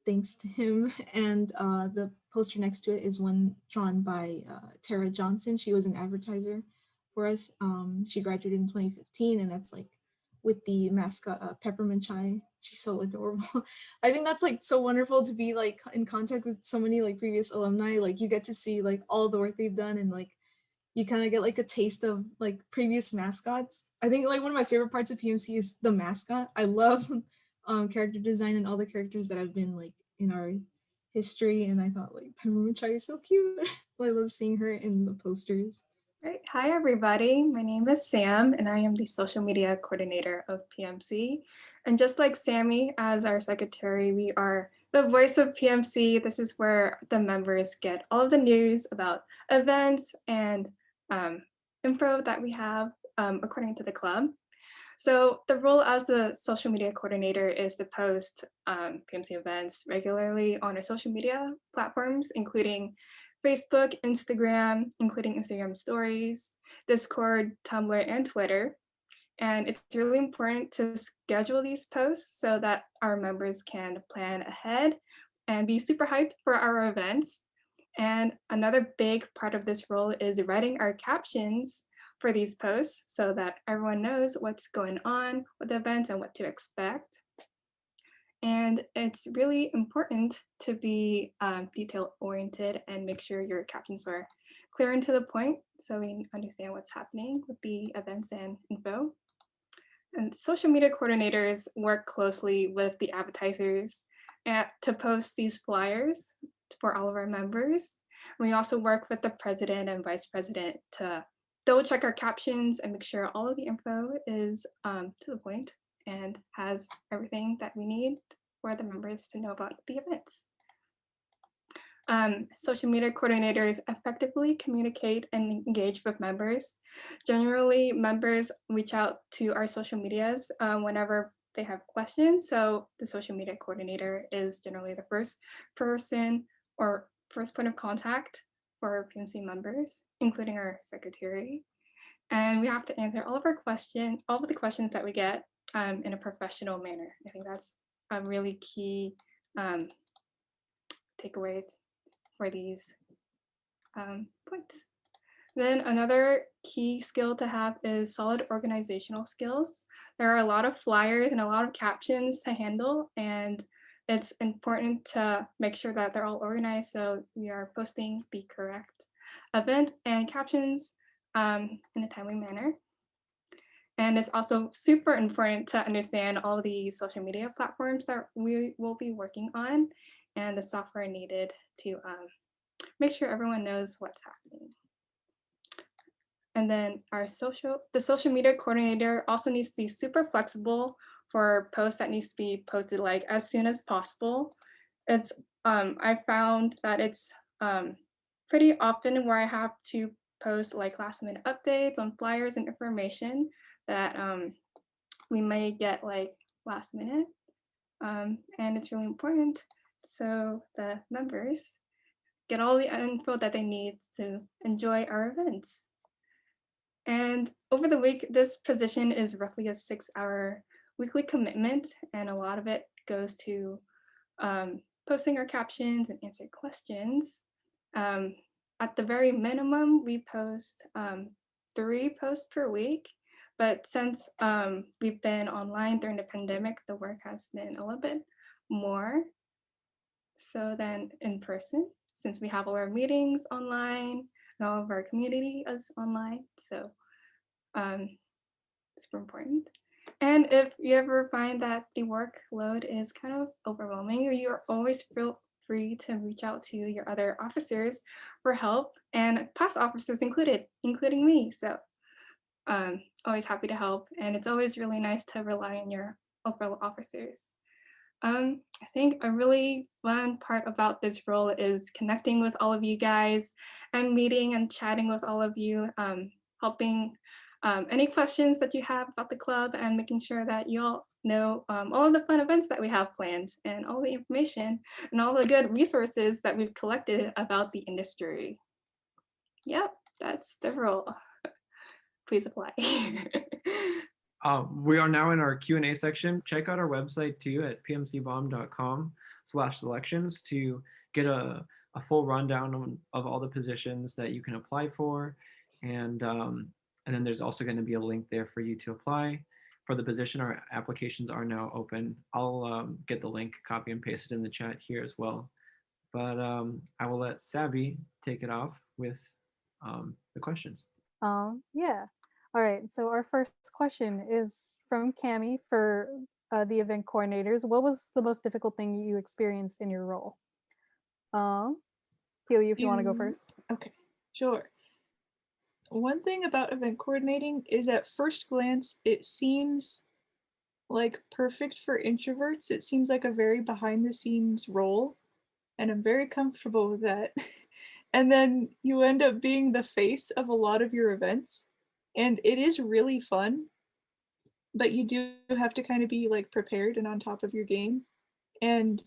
Thanks to him. And the poster next to it is one drawn by Tara Johnson. She was an advertiser for us. She graduated in 2015, and that's like with the mascot Peppermint Chai. She's so adorable. I think that's like so wonderful to be like in contact with so many like previous alumni. Like you get to see like all the work they've done, and like you kind of get like a taste of like previous mascots. I think like one of my favorite parts of PMC is the mascot. I love character design and all the characters that have been like in our history, and I thought like Peppermint Chai is so cute. I love seeing her in the posters. Right. Hi, everybody. My name is Sam, and I am the social media coordinator of PMC. And just like Sami as our secretary, we are the voice of PMC. This is where the members get all of the news about events and info that we have according to the club. So the role as the social media coordinator is to post PMC events regularly on our social media platforms, including Facebook, Instagram, including Instagram stories, Discord, Tumblr, and Twitter. And it's really important to schedule these posts so that our members can plan ahead and be super hyped for our events. And another big part of this role is writing our captions for these posts so that everyone knows what's going on with the events and what to expect. And it's really important to be detail-oriented and make sure your captions are clear and to the point so we understand what's happening with the events and info. And social media coordinators work closely with the advertisers to post these flyers for all of our members. We also work with the president and vice president to double check our captions and make sure all of the info is to the point and has everything that we need for the members to know about the events. Social media coordinators effectively communicate and engage with members. Generally, members reach out to our social medias whenever they have questions. So the social media coordinator is generally the first person or first point of contact for PMC members, including our secretary. And we have to answer all of the questions that we get in a professional manner. I think that's a really key takeaway for these points. Then another key skill to have is solid organizational skills. There are a lot of flyers and a lot of captions to handle, and it's important to make sure that they're all organized so we are posting the correct event and captions in a timely manner. And it's also super important to understand all the social media platforms that we will be working on and the software needed to make sure everyone knows what's happening. And then the social media coordinator also needs to be super flexible for posts that needs to be posted like as soon as possible. It's I found that it's pretty often where I have to post like last minute updates on flyers and information that we may get like last minute. And it's really important so the members get all the info that they need to enjoy our events. And over the week, this position is roughly a 6-hour weekly commitment, and a lot of it goes to posting our captions and answering questions. At the very minimum, we post 3 posts per week, but since we've been online during the pandemic, the work has been a little bit more so than in person, since we have all our meetings online and all of our community is online. So super important. And if you ever find that the workload is kind of overwhelming, you're always feel free to reach out to your other officers for help, and past officers included, including me. So always happy to help, and it's always really nice to rely on your fellow officers. I think a really fun part about this role is connecting with all of you guys and meeting and chatting with all of you, helping any questions that you have about the club and making sure that you all know all of the fun events that we have planned and all the information and all the good resources that we've collected about the industry. Yep, that's the role. Please apply. We are now in our Q&A section. Check out our website too at pmcbomb.com/selections to get a full rundown of all the positions that you can apply for. And then there's also going to be a link there for you to apply for the position. Our applications are now open. I'll get the link, copy and paste it in the chat here as well. But I will let Sabi take it off with the questions. Yeah. All right, so our first question is from Cami for the event coordinators. What was the most difficult thing you experienced in your role? Keely, if you want to go first. Okay, sure. One thing about event coordinating is at first glance, it seems like perfect for introverts. It seems like a very behind the scenes role, and I'm very comfortable with that. And then you end up being the face of a lot of your events. And it is really fun, but you do have to kind of be like prepared and on top of your game. And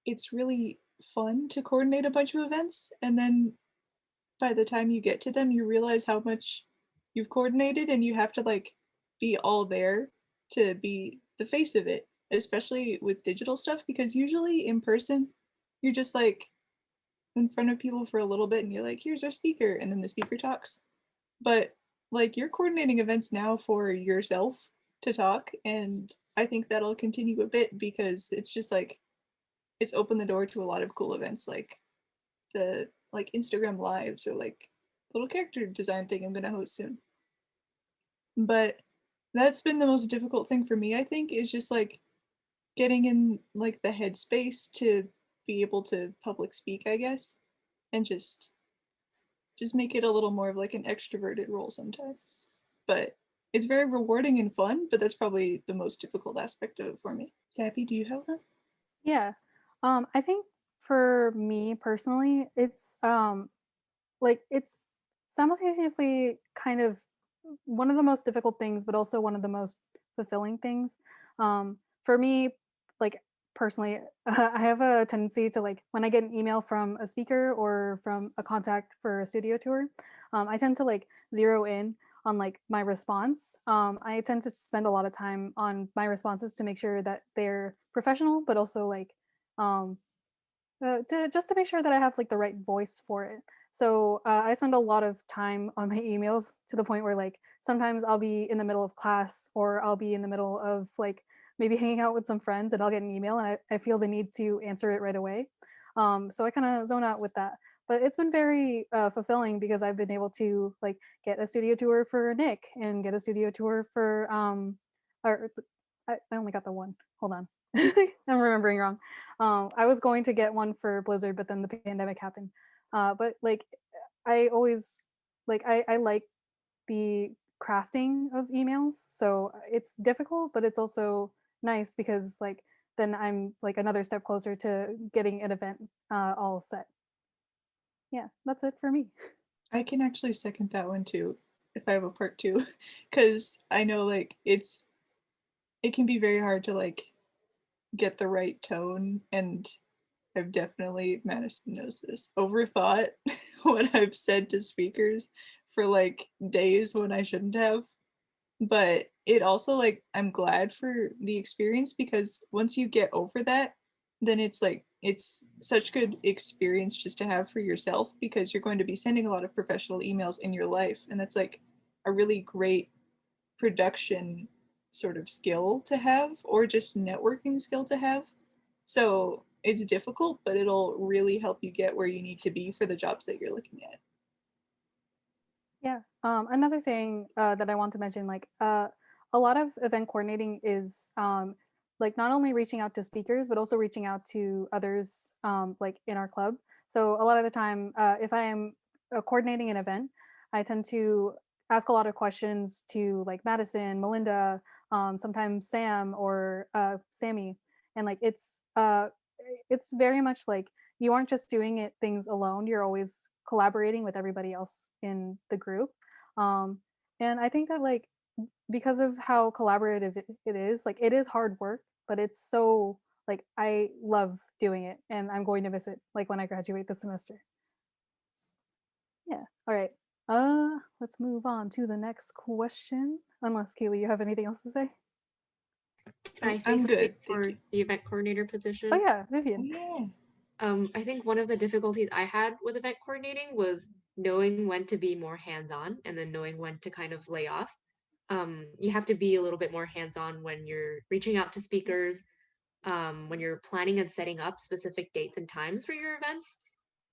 it's really fun to coordinate a bunch of events. And then by the time you get to them, you realize how much you've coordinated and you have to like be all there to be the face of it, especially with digital stuff, because usually in person, you're just like in front of people for a little bit and you're like, here's our speaker, and then the speaker talks. But like you're coordinating events now for yourself to talk, and I think that'll continue a bit because it's just like it's opened the door to a lot of cool events like the like Instagram lives or like little character design thing I'm gonna host soon. But that's been the most difficult thing for me, I think, is just like getting in like the headspace to be able to public speak, I guess, and just make it a little more of like an extroverted role sometimes. But it's very rewarding and fun, but that's probably the most difficult aspect of it for me. Sabi, do you have that? Yeah. I think for me personally, it's like it's simultaneously kind of one of the most difficult things, but also one of the most fulfilling things. For me, like personally, I have a tendency to like when I get an email from a speaker or from a contact for a studio tour, I tend to like zero in on like my response. I tend to spend a lot of time on my responses to make sure that they're professional, but also like just to make sure that I have like the right voice for it. So I spend a lot of time on my emails to the point where like sometimes I'll be in the middle of class or I'll be in the middle of like maybe hanging out with some friends and I'll get an email and I feel the need to answer it right away. So I kind of zone out with that. But it's been very fulfilling because I've been able to like get a studio tour for Nick and get a studio tour for or I only got the one. Hold on. I'm remembering wrong. I was going to get one for Blizzard, but then the pandemic happened. But like I always like I like the crafting of emails. So it's difficult, but it's also nice because like then I'm like another step closer to getting an event all set. Yeah, that's it for me. I can actually second that one too, if I have a part two, because I know like it can be very hard to like get the right tone, and I've definitely, Madison knows this, overthought what I've said to speakers for like days when I shouldn't have. But it also like, I'm glad for the experience because once you get over that, then it's like, it's such good experience just to have for yourself because you're going to be sending a lot of professional emails in your life. And that's like a really great production sort of skill to have, or just networking skill to have. So it's difficult, but it'll really help you get where you need to be for the jobs that you're looking at. Yeah. Another thing that I want to mention, like a lot of event coordinating is like not only reaching out to speakers, but also reaching out to others like in our club. So a lot of the time, if I am coordinating an event, I tend to ask a lot of questions to like Madison, Melinda, sometimes Sam or Sami, and like it's very much like you aren't just doing it things alone. You're always collaborating with everybody else in the group. Um, and I think that like because of how collaborative it is, like it is hard work, but it's so like I love doing it, and I'm going to miss it like when I graduate this semester. Yeah. All right. Let's move on to the next question. Unless Keely, you have anything else to say? Can I say I'm something good, for thank you. the event coordinator position? Oh yeah, Vivian. Yeah. I think one of the difficulties I had with event coordinating was knowing when to be more hands-on and then knowing when to kind of lay off. You have to be a little bit more hands-on when you're reaching out to speakers, when you're planning and setting up specific dates and times for your events,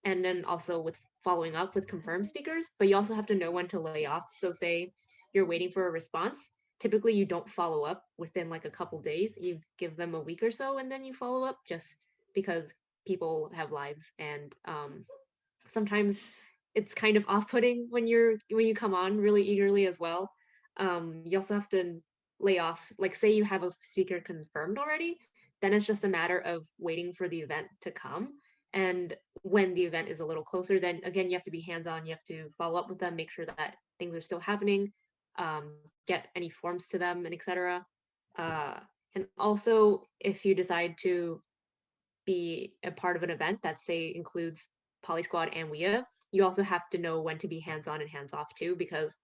and then also with following up with confirmed speakers. But you also have to know when to lay off. So say you're waiting for a response. Typically, you don't follow up within like a couple days. You give them a week or so, and then you follow up just because people have lives, and sometimes it's kind of off-putting when you come on really eagerly as well. You also have to lay off, like say you have a speaker confirmed already, then it's just a matter of waiting for the event to come. And when the event is a little closer, then again you have to be hands-on. You have to follow up with them, make sure that things are still happening, get any forms to them, and etc. And also, if you decide to be a part of an event that say includes Poly Squad and WIA, you also have to know when to be hands-on and hands-off too, because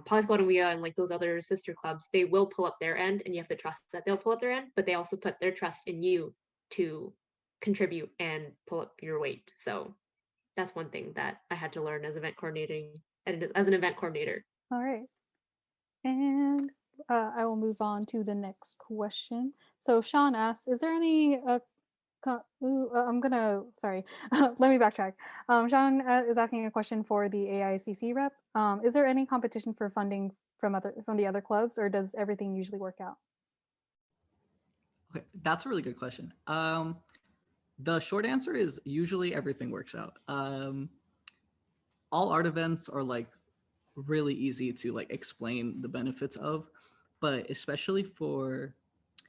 Poly Squad and WIA and like those other sister clubs, they will pull up their end and you have to trust that they'll pull up their end, but they also put their trust in you to contribute and pull up your weight. So that's one thing that I had to learn as event coordinating and as an event coordinator. All right. And I will move on to the next question. So Sean asks, is there any I'm gonna, sorry, let me backtrack. Sean is asking a question for the AICC rep. Is there any competition for funding from the other clubs, or does everything usually work out? Okay, that's a really good question. The short answer is usually everything works out. All art events are like really easy to like explain the benefits of, but especially for,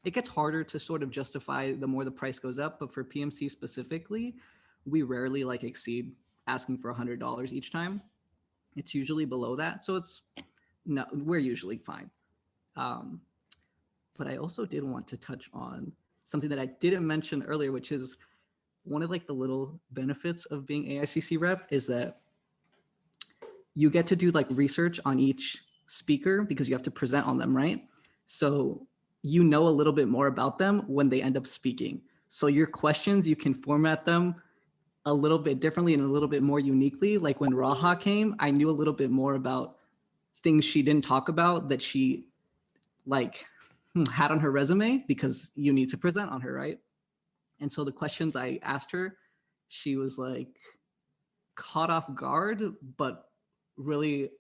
it gets harder to sort of justify the more the price goes up. But for PMC specifically, we rarely like exceed asking for $100 each time. It's usually below that, so it's no, we're usually fine. But I also did want to touch on something that I didn't mention earlier, which is one of like the little benefits of being AICC rep is that you get to do like research on each speaker because you have to present on them, right? So you know a little bit more about them when they end up speaking. So your questions, you can format them a little bit differently and a little bit more uniquely. Like when Raha came, I knew a little bit more about things she didn't talk about that she like had on her resume because you need to present on her, right? And so the questions I asked her, she was like caught off guard, but really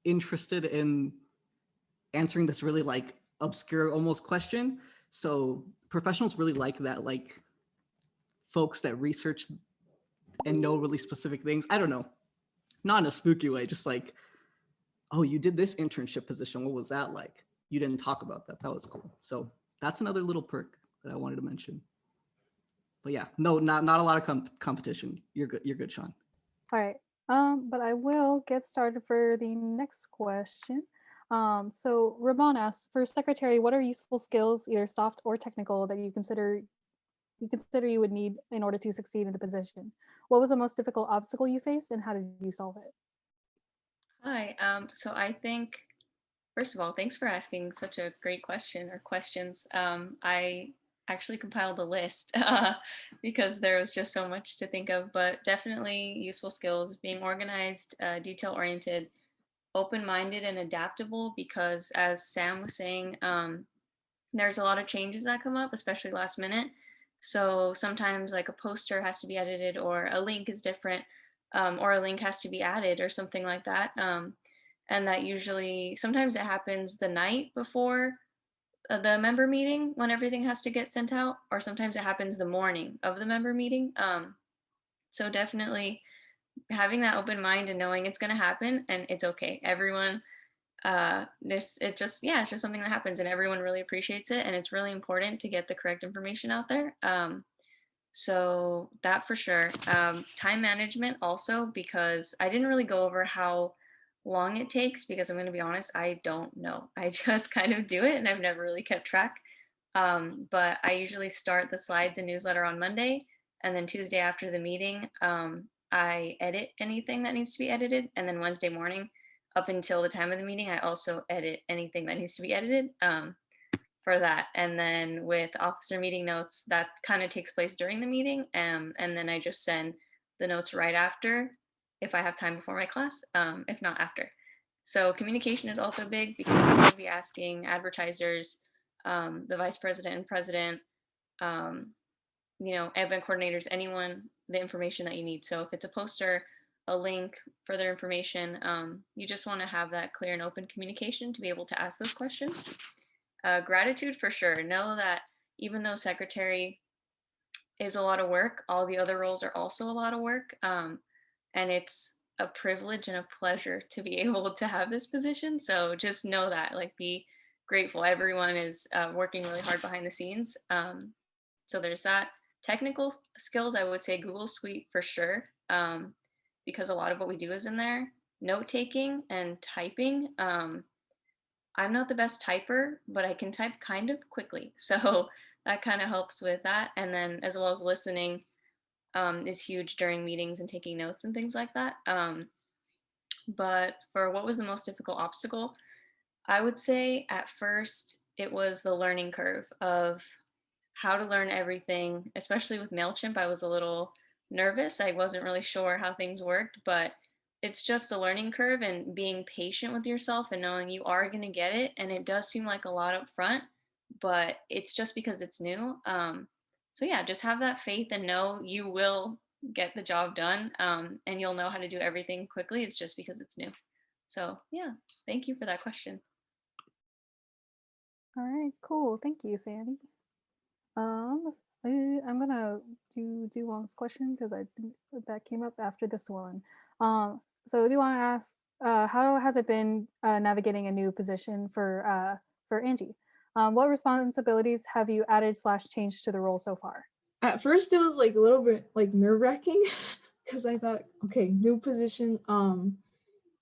interested in answering this really like obscure almost question. So professionals really like that, like folks that research and know really specific things. I don't know, not in a spooky way, just like oh, you did this internship position. What was that like? You didn't talk about that. That was cool. So that's another little perk that I wanted to mention. But yeah, no, not a lot of competition. You're good. You're good, Sean. All right. But I will get started for the next question. So Ramon asks, for secretary, what are useful skills, either soft or technical, that you consider you would need in order to succeed in the position? What was the most difficult obstacle you faced, and how did you solve it? Hi. So I think, first of all, thanks for asking such a great question or questions. I actually compiled a list because there was just so much to think of, but definitely useful skills: being organized, detail-oriented, open-minded, and adaptable, because as Sam was saying, there's a lot of changes that come up, especially last minute. So sometimes like a poster has to be edited, or a link is different, or a link has to be added or something like that. And that usually, sometimes it happens the night before the member meeting when everything has to get sent out, or sometimes it happens the morning of the member meeting. So definitely having that open mind and knowing it's going to happen and it's okay. Everyone, it's just something that happens and everyone really appreciates it. And it's really important to get the correct information out there. So that for sure. Time management also, because I didn't really go over how long it takes, because I'm going to be honest, I don't know. I just kind of do it and I've never really kept track. But I usually start the slides and newsletter on Monday, and then Tuesday after the meeting, I edit anything that needs to be edited. And then Wednesday morning, up until the time of the meeting, I also edit anything that needs to be edited for that. And then with officer meeting notes, that kind of takes place during the meeting. And then I just send the notes right after, if I have time before my class, if not after. So communication is also big, because I'll be asking advertisers, the vice president and president, event coordinators, anyone, the information that you need. So if it's a poster, a link, further information, you just want to have that clear and open communication to be able to ask those questions. Gratitude for sure. Know that even though secretary is a lot of work, all the other roles are also a lot of work. And it's a privilege and a pleasure to be able to have this position. So just know that, like, be grateful. Everyone is working really hard behind the scenes. So there's that. Technical skills, I would say Google Suite for sure, because a lot of what we do is in there. Note taking and typing. I'm not the best typer, but I can type kind of quickly. So that kind of helps with that. And then as well as listening is huge during meetings and taking notes and things like that. But for what was the most difficult obstacle, I would say at first it was the learning curve of how to learn everything, especially with MailChimp. I was a little nervous. I wasn't really sure how things worked, but it's just the learning curve and being patient with yourself and knowing you are going to get it. And it does seem like a lot up front, but it's just because it's new. So yeah, just have that faith and know you will get the job done, and you'll know how to do everything quickly. It's just because it's new. So yeah, thank you for that question. All right, cool. Thank you, Sandy. I'm gonna do Wong's question because I think that came up after this one. So I do want to ask, how has it been navigating a new position for Angie? What responsibilities have you added / changed to the role so far? At first it was like a little bit like nerve-wracking because I thought, okay, new position,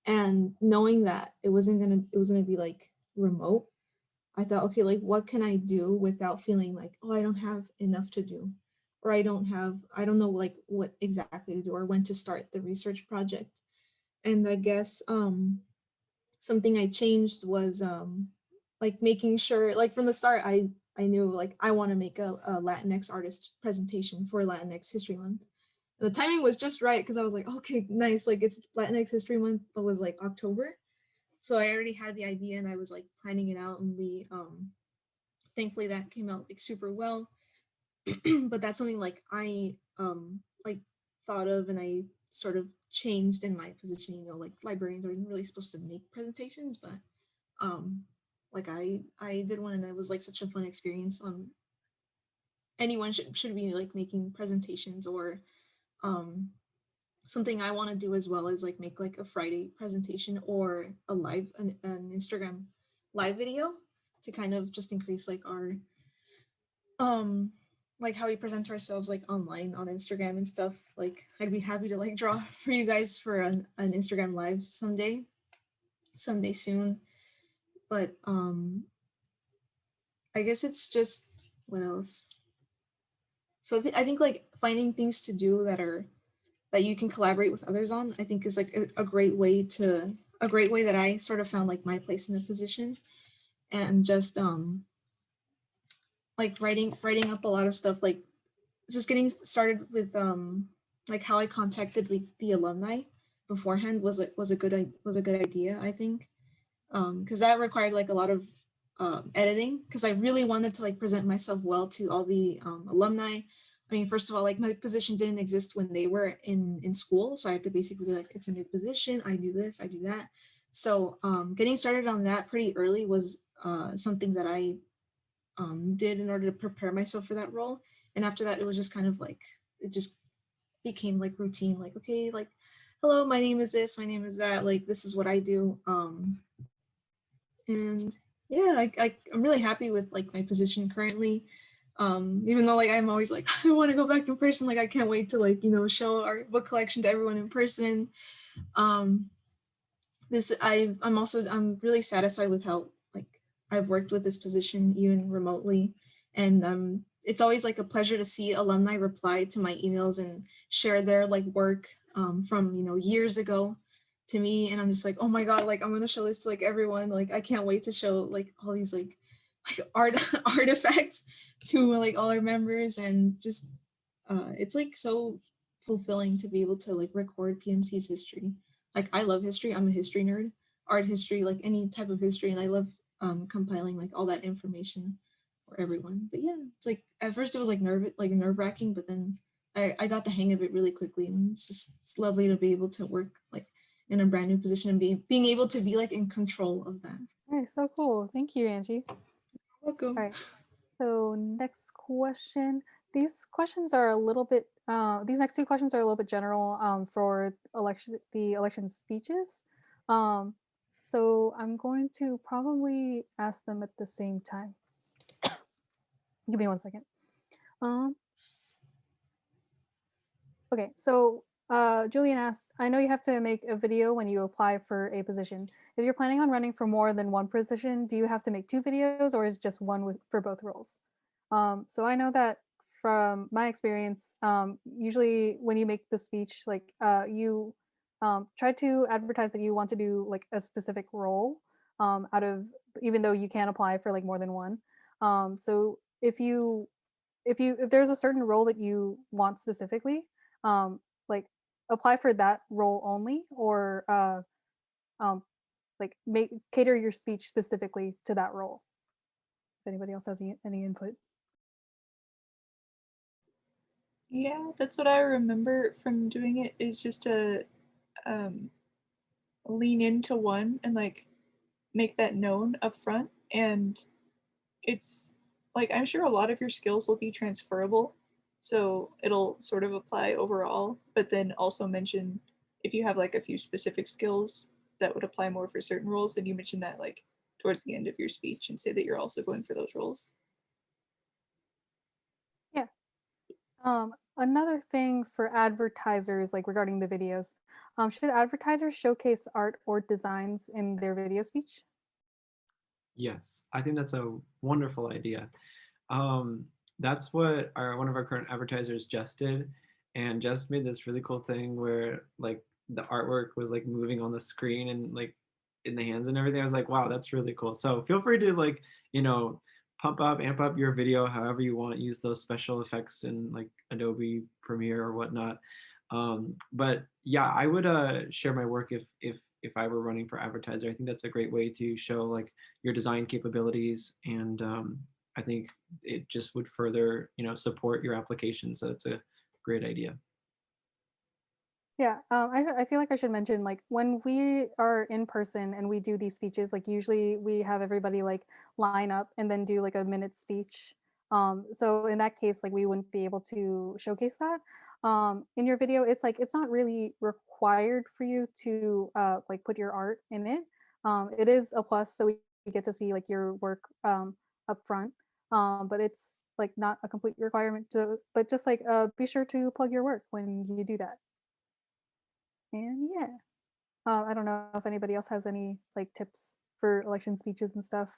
and knowing that it was gonna be like remote, I thought, okay, like what can I do without feeling like, oh, I don't have enough to do, or I don't know like what exactly to do or when to start the research project. And I guess something I changed was like making sure, like from the start, I knew like I want to make a Latinx artist presentation for Latinx History Month. And the timing was just right because I was like, okay, nice, like it's Latinx History Month. That was like October. So I already had the idea and I was like planning it out, and we thankfully that came out like super well. But that's something like I like thought of and I sort of changed in my position. You know, like librarians aren't really supposed to make presentations, but like I did one and it was like such a fun experience. Anyone should be like making presentations or something I want to do as well is like make like a Friday presentation or an Instagram live video to kind of just increase like our like how we present ourselves like online on Instagram and stuff. Like I'd be happy to like draw for you guys for an Instagram live someday soon. But I guess it's just what else? So I think like finding things to do that you can collaborate with others on, I think is like a great way that I sort of found like my place in the position. And just like writing up a lot of stuff, like just getting started with like how I contacted the alumni beforehand was a good idea, I think, because that required like a lot of editing, because I really wanted to like present myself well to all the alumni. I mean, first of all, like my position didn't exist when they were in school, so I had to basically be like, it's a new position, I do this, I do that. So getting started on that pretty early was something that I did in order to prepare myself for that role. And after that, it was just kind of like, it just became like routine, like, okay, like, hello, my name is this, my name is that, like, this is what I do. And yeah, I'm really happy with like my position currently. Even though like I'm always like, I want to go back in person, like I can't wait to like, you know, show our book collection to everyone in person. I'm really satisfied with how like I've worked with this position even remotely. And it's always like a pleasure to see alumni reply to my emails and share their like work from, you know, years ago to me. And I'm just like, oh my God, like I'm gonna show this to like everyone. Like I can't wait to show like all these like artifacts to like all our members. And just it's like so fulfilling to be able to like record PMC's history. Like I love history, I'm a history nerd, art history, like any type of history, and I love compiling like all that information for everyone. But yeah, it's like at first it was like nerve-wracking, but then I got the hang of it really quickly, and it's lovely to be able to work like in a brand new position and being able to be like in control of that. All right, so cool. Thank you, Angie. Welcome. All right. So next question. These questions are a little bit. These next two questions are a little bit general for the election speeches. So I'm going to probably ask them at the same time. Give me 1 second. Okay, so Julian asked, I know you have to make a video when you apply for a position. If you're planning on running for more than one position, do you have to make 2 videos, or is just one for both roles? So I know that from my experience, usually when you make the speech, like you try to advertise that you want to do like a specific role out of, even though you can apply for like more than one. So if there's a certain role that you want specifically, like apply for that role only, or like cater your speech specifically to that role. If anybody else has any input. Yeah, that's what I remember from doing it, is just to lean into one and like make that known up front. And it's like, I'm sure a lot of your skills will be transferable, so it'll sort of apply overall, but then also mention if you have like a few specific skills that would apply more for certain roles, then you mention that like towards the end of your speech and say that you're also going for those roles. Yeah. Another thing for advertisers, like regarding the videos, should advertisers showcase art or designs in their video speech? Yes, I think that's a wonderful idea. That's what one of our current advertisers just did, and just made this really cool thing where like the artwork was like moving on the screen and like in the hands and everything. I was like, wow, that's really cool. So feel free to like, you know, amp up your video however you want. Use those special effects in like Adobe Premiere or whatnot. But yeah, I would share my work if I were running for advertiser. I think that's a great way to show like your design capabilities, and I think it just would further, you know, support your application. So it's a great idea. Yeah, I feel like I should mention, like when we are in person and we do these speeches, like usually we have everybody like line up and then do like a minute speech. So in that case, like we wouldn't be able to showcase that. in your video, it's like it's not really required for you to like put your art in it. It is a plus, so we get to see like your work up front. But it's like not a complete requirement to, but just like be sure to plug your work when you do that. And yeah, I don't know if anybody else has any like tips for election speeches and stuff.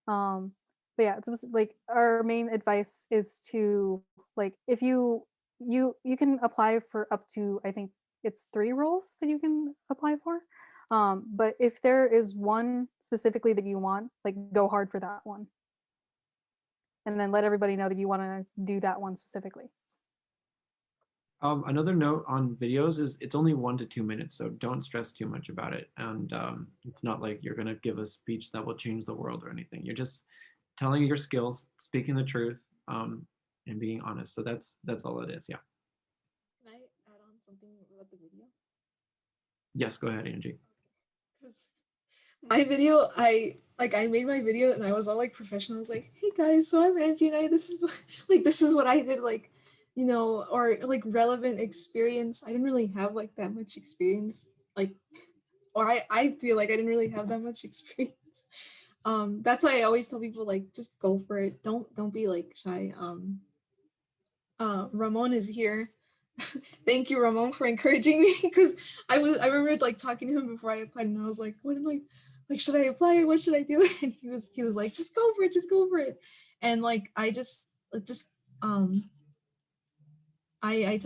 But yeah, it's like our main advice is to like if you can apply for up to, I think it's 3 roles that you can apply for. But if there is one specifically that you want, like go hard for that one. And then let everybody know that you want to do that one specifically. Another note on videos is it's only 1 to 2 minutes, so don't stress too much about it. And it's not like you're gonna give a speech that will change the world or anything. You're just telling your skills, speaking the truth, and being honest. So that's all it is. Yeah. Can I add on something about the video? Yes, go ahead, Angie. Because my video, I made my video and I was all like professional. I was like, hey guys, so I'm Angie and this is what I did, like, you know, or like relevant experience. I didn't really have like that much experience, like, or I feel like I didn't really have that much experience. That's why I always tell people, like, just go for it. Don't be like shy. Ramon is here. Thank you, Ramon, for encouraging me, because I remember like talking to him before I applied and I was like, what am I like, should I apply? What should I do? And he was like, just go for it. And like I tell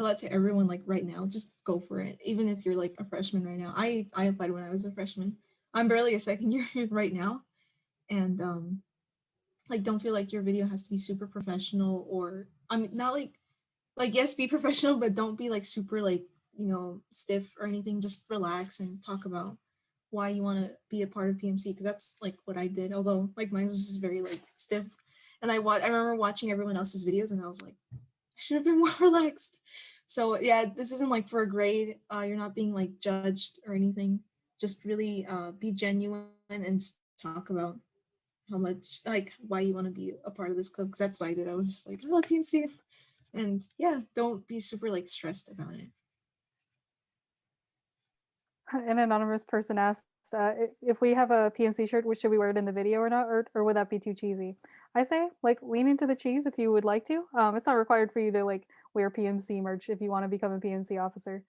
that to everyone, like right now, just go for it. Even if you're like a freshman right now. I applied when I was a freshman. I'm barely a second year right now. And like don't feel like your video has to be super professional, or I mean not like yes, be professional, but don't be like super like, you know, stiff or anything. Just relax and talk about why you want to be a part of PMC, because that's like what I did, although like mine was just very like stiff. And I remember watching everyone else's videos and I was like, I should have been more relaxed. So yeah, this isn't like for a grade. You're not being like judged or anything. Just really be genuine and just talk about how much, like, why you want to be a part of this club, because that's what I did. I was just like, I love PMC. And yeah, don't be super like stressed about it. An anonymous person asked if we have a PMC shirt, should we wear it in the video or not, or would that be too cheesy? I say like lean into the cheese if you would like to. It's not required for you to like wear PMC merch if you want to become a PMC officer.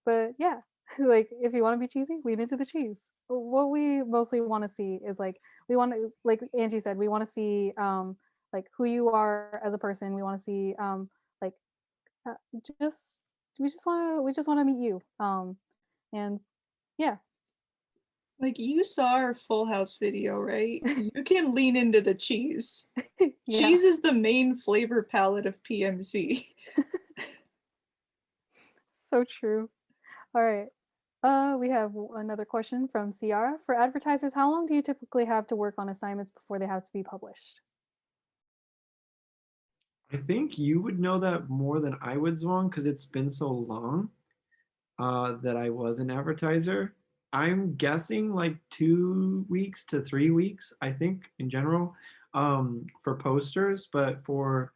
But yeah, like if you want to be cheesy, lean into the cheese. What we mostly want to see is like we want to, like Angie said, we want to see like who you are as a person. We want to see like uh, just we just want to meet you. And yeah. Like you saw our Full House video, right? You can lean into the cheese. Yeah. Cheese is the main flavor palette of PMC. So true. All right. We have another question from Ciara. For advertisers, how long do you typically have to work on assignments before they have to be published? I think you would know that more than I would, Zwang, because it's been so long that I was an advertiser. I'm guessing like 2 weeks to 3 weeks, I think, in general, for posters, but for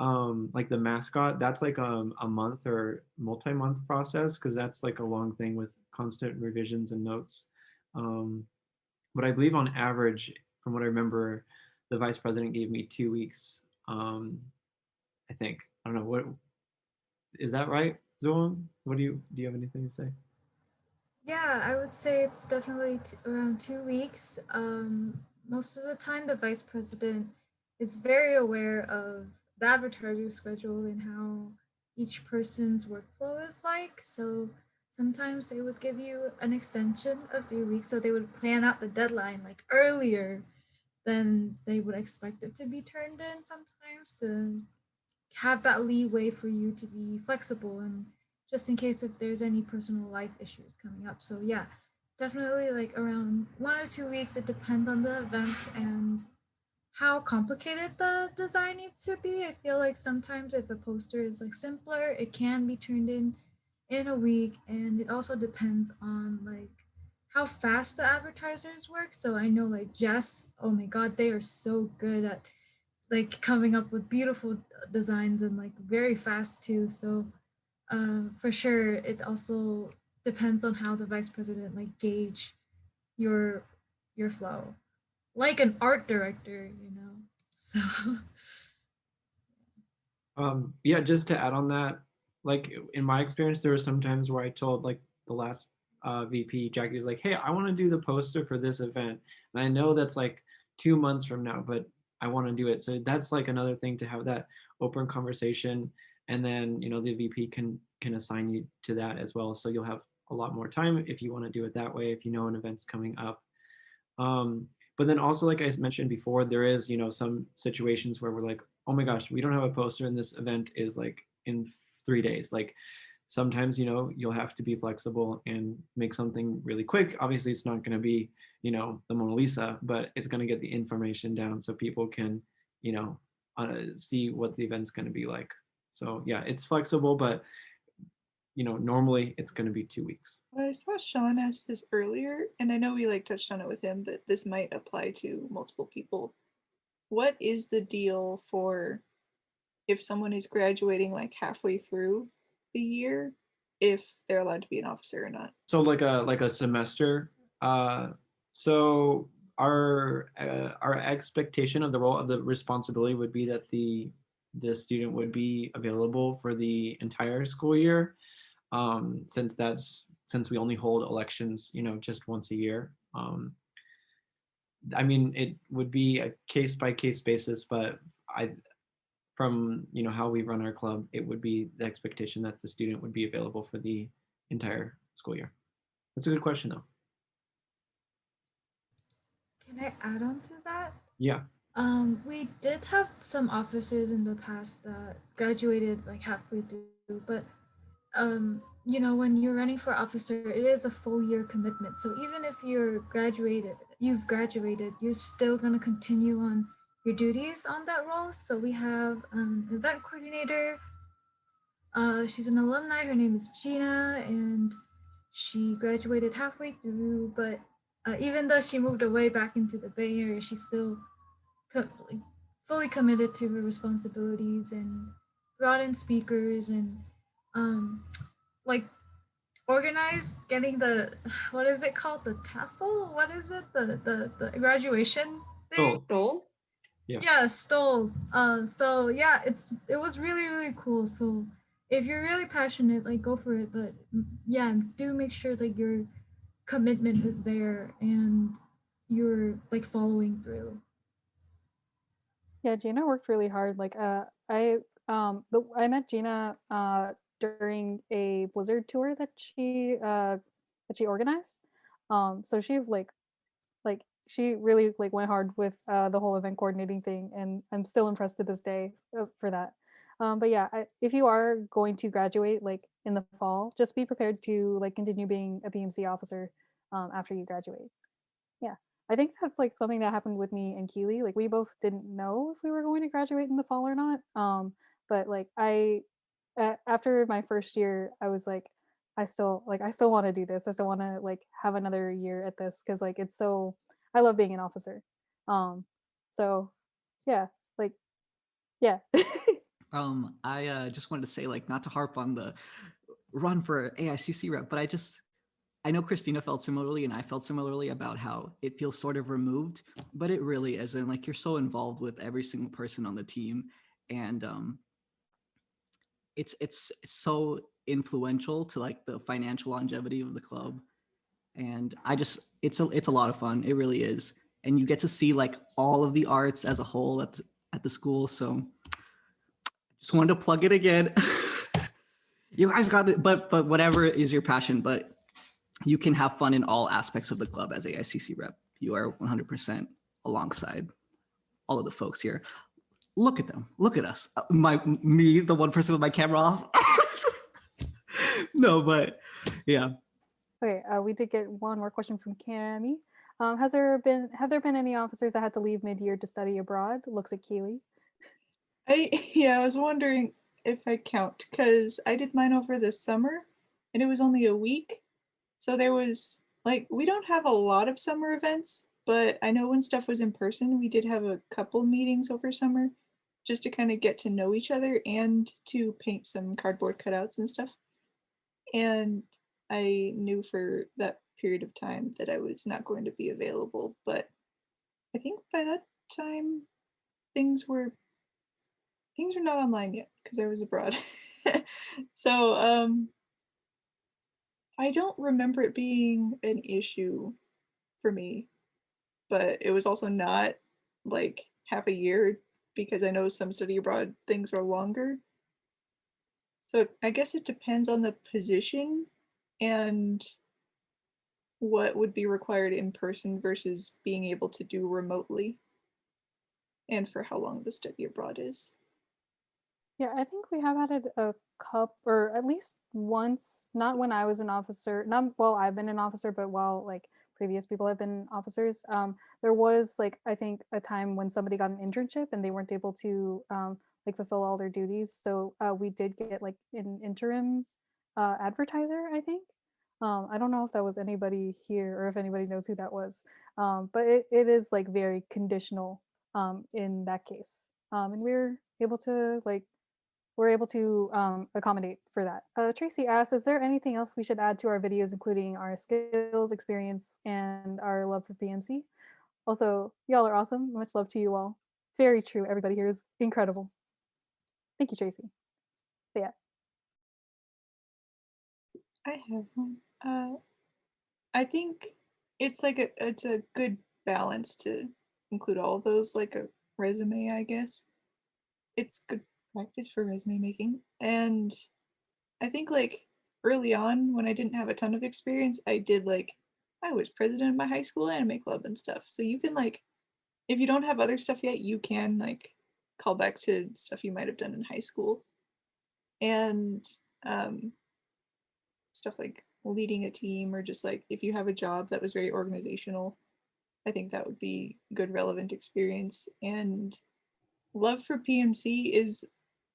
like the mascot, that's like a month or multi-month process, because that's like a long thing with constant revisions and notes. But I believe on average, from what I remember, the vice president gave me 2 weeks. I think. I don't know, what is that right, Zoan? What do you have anything to say? Yeah, I would say it's definitely around 2 weeks. Most of the time, the vice president is very aware of the advertiser schedule and how each person's workflow is like. So sometimes they would give you an extension of 3 weeks, so they would plan out the deadline like earlier than they would expect it to be turned in sometimes, to have that leeway for you to be flexible and just in case if there's any personal life issues coming up. So yeah, definitely like around 1 or 2 weeks. It depends on the event and how complicated the design needs to be. I feel like sometimes if a poster is like simpler, it can be turned in a week, and it also depends on like how fast the advertisers work. So I know like Jess, oh my god, they are so good at like coming up with beautiful designs and like very fast too. So for sure, it also depends on how the vice president like gauge your flow, like an art director, you know. So Yeah, just to add on that, like in my experience, there were some times where I told like the last VP, Jackie was like, hey, I want to do the poster for this event. And I know that's like 2 months from now, but I want to do it. So that's like another thing to have that open conversation. And then, you know, the VP can assign you to that as well. So you'll have a lot more time if you want to do it that way, if you know an event's coming up. But then also, like I mentioned before, there is, you know, some situations where we're like, oh my gosh, we don't have a poster and this event is like in 3 days. Like sometimes, you know, you'll have to be flexible and make something really quick. Obviously, it's not going to be, you know, the Mona Lisa, but it's going to get the information down so people can, you know, see what the event's going to be like. So yeah, it's flexible, but you know, normally it's going to be 2 weeks. I saw Sean ask this earlier, and I know we like touched on it with him, but this might apply to multiple people. What is the deal for if someone is graduating like halfway through the year, if they're allowed to be an officer or not? So like a semester. So our expectation of the role of the responsibility would be that the student would be available for the entire school year, since we only hold elections, you know, just once a year. I mean, it would be a case by case basis, but from, you know, how we run our club, it would be the expectation that the student would be available for the entire school year. That's a good question, though. can I add on to that? Yeah. We did have some officers in the past that graduated like halfway through, but you know, when you're running for officer, it is a full year commitment. So even if you've graduated, you're still gonna continue on your duties on that role. So we have event coordinator. She's an alumni. Her name is Gina, and she graduated halfway through. But even though she moved away back into the Bay Area, she's still like, fully committed to her responsibilities and brought in speakers and like organized getting the what is it called, the tassel, what is it, the graduation thing. Stole? Yeah, stoles. So yeah, it was really really cool. So if you're really passionate, like go for it, but yeah, do make sure that your commitment is there and you're like following through. Yeah, Gina worked really hard. Like I met Gina during a Blizzard tour that she organized. So she like she really like went hard with the whole event coordinating thing, and I'm still impressed to this day for that. But yeah, if you are going to graduate like in the fall, just be prepared to like continue being a PMC officer after you graduate. Yeah. I think that's like something that happened with me and Keely. Like we both didn't know if we were going to graduate in the fall or not. But like after my first year, I was like, I still want to do this. I still want to like have another year at this because like it's so I love being an officer. So yeah, like yeah. I just wanted to say, like, not to harp on the run for AICC rep, but I know Christina felt similarly and I felt similarly about how it feels sort of removed, but it really isn't. Like, you're so involved with every single person on the team, and it's so influential to like the financial longevity of the club. And it's a lot of fun. It really is. And you get to see like all of the arts as a whole at the school. So just wanted to plug it again. You guys got it, but whatever is your passion, but you can have fun in all aspects of the club as AICC rep. You are 100% alongside all of the folks here. Look at them. Look at us. Me, the one person with my camera off. No, but yeah. Okay, we did get one more question from Cami. Have there been any officers that had to leave mid-year to study abroad? Looks at Keely. I was wondering if I count because I did mine over the summer and it was only a week. So there was like we don't have a lot of summer events, but I know when stuff was in person, we did have a couple meetings over summer just to kind of get to know each other and to paint some cardboard cutouts and stuff. And I knew for that period of time that I was not going to be available, but I think by that time things were not online yet because I was abroad. So I don't remember it being an issue for me, but it was also not like half a year because I know some study abroad things are longer. So I guess it depends on the position and what would be required in person versus being able to do remotely, and for how long the study abroad is. Yeah, I think we have had it a cup or at least once, not when I was an officer, not well, I've been an officer, but while like previous people have been officers. There was like I think a time when somebody got an internship and they weren't able to like fulfill all their duties. So we did get like an interim advertiser, I think. I don't know if that was anybody here or if anybody knows who that was. But it is like very conditional in that case. And we're able to accommodate for that. Tracy asks, is there anything else we should add to our videos, including our skills, experience, and our love for PMC? Also, y'all are awesome. Much love to you all. Very true. Everybody here is incredible. Thank you, Tracy. But yeah. I have one. I think it's like it's a good balance to include all of those, like a resume, I guess. It's good practice for resume making. And I think like early on when I didn't have a ton of experience, I was president of my high school anime club and stuff. So you can like, if you don't have other stuff yet, you can like call back to stuff you might have done in high school. And stuff like leading a team or just like if you have a job that was very organizational, I think that would be good relevant experience. And love for PMC is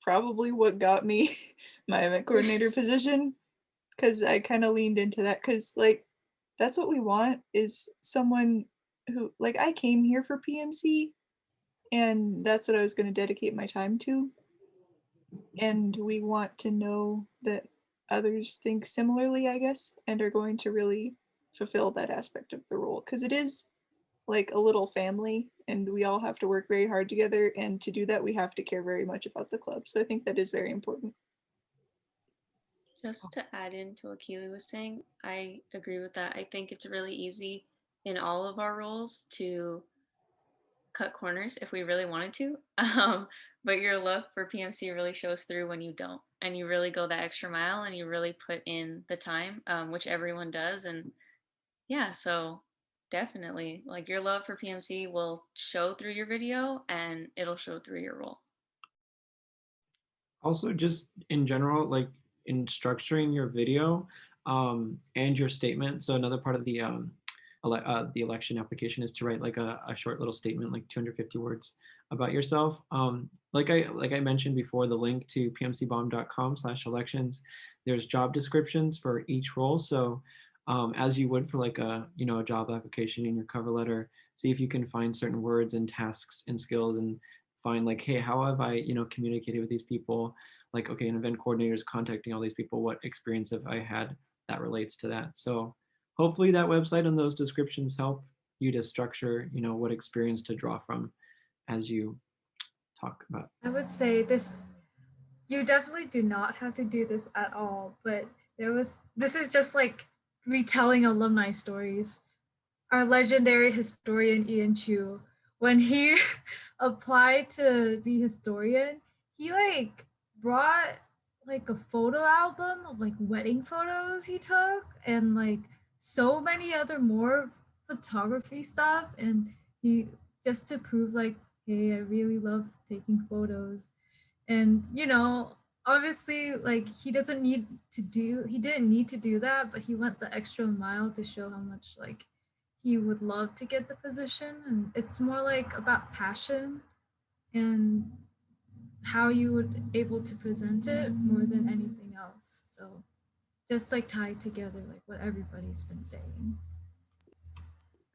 probably what got me my event coordinator position, because I kind of leaned into that because like that's what we want, is someone who like I came here for PMC and that's what I was going to dedicate my time to. And we want to know that others think similarly, I guess, and are going to really fulfill that aspect of the role, because it is like a little family and we all have to work very hard together, and to do that we have to care very much about the club. So I think that is very important. Just to add into what Keely was saying, I agree with that. I think it's really easy in all of our roles to cut corners if we really wanted to. But your love for PMC really shows through when you don't, and you really go that extra mile and you really put in the time, which everyone does. And yeah, so definitely like your love for PMC will show through your video and it'll show through your role. Also, just in general, like in structuring your video and your statement. So another part of the election application is to write like a short little statement, like 250 words about yourself. Like I mentioned before, the link to pmcbomb.com/elections, there's job descriptions for each role. So as you would for like a job application in your cover letter, see if you can find certain words and tasks and skills, and find like, hey, how have I communicated with these people? Like, okay, an event coordinator is contacting all these people. What experience have I had that relates to that? So hopefully that website and those descriptions help you to structure, what experience to draw from as you talk about. I would say this, you definitely do not have to do this at all, but this is just like retelling alumni stories. Our legendary historian Ian Chu, when he applied to be historian, he like brought like a photo album of like wedding photos he took and like so many other more photography stuff, and he just to prove like, hey, I really love taking photos. And obviously like he didn't need to do that, but he went the extra mile to show how much like he would love to get the position. And it's more like about passion and how you would able to present it more than anything else. So just like tied together like what everybody's been saying.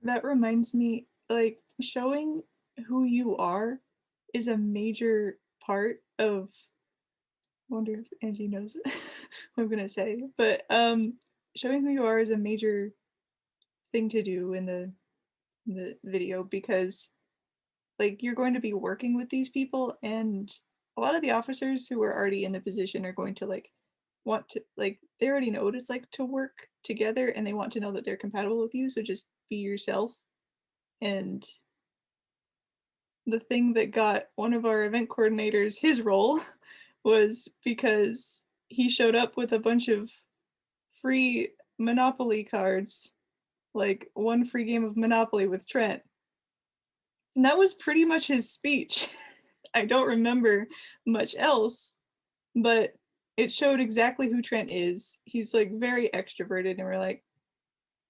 That reminds me, like, showing who you are is a major part of, I wonder if Angie knows what I'm gonna say, but showing who you are is a major thing to do in the video, because like you're going to be working with these people, and a lot of the officers who are already in the position are going to like want to, like, they already know what it's like to work together, and they want to know that they're compatible with you, so just be yourself. And the thing that got one of our event coordinators his role was because he showed up with a bunch of free Monopoly cards, like one free game of Monopoly with Trent. And that was pretty much his speech. I don't remember much else, but it showed exactly who Trent is. He's like very extroverted, and we're like,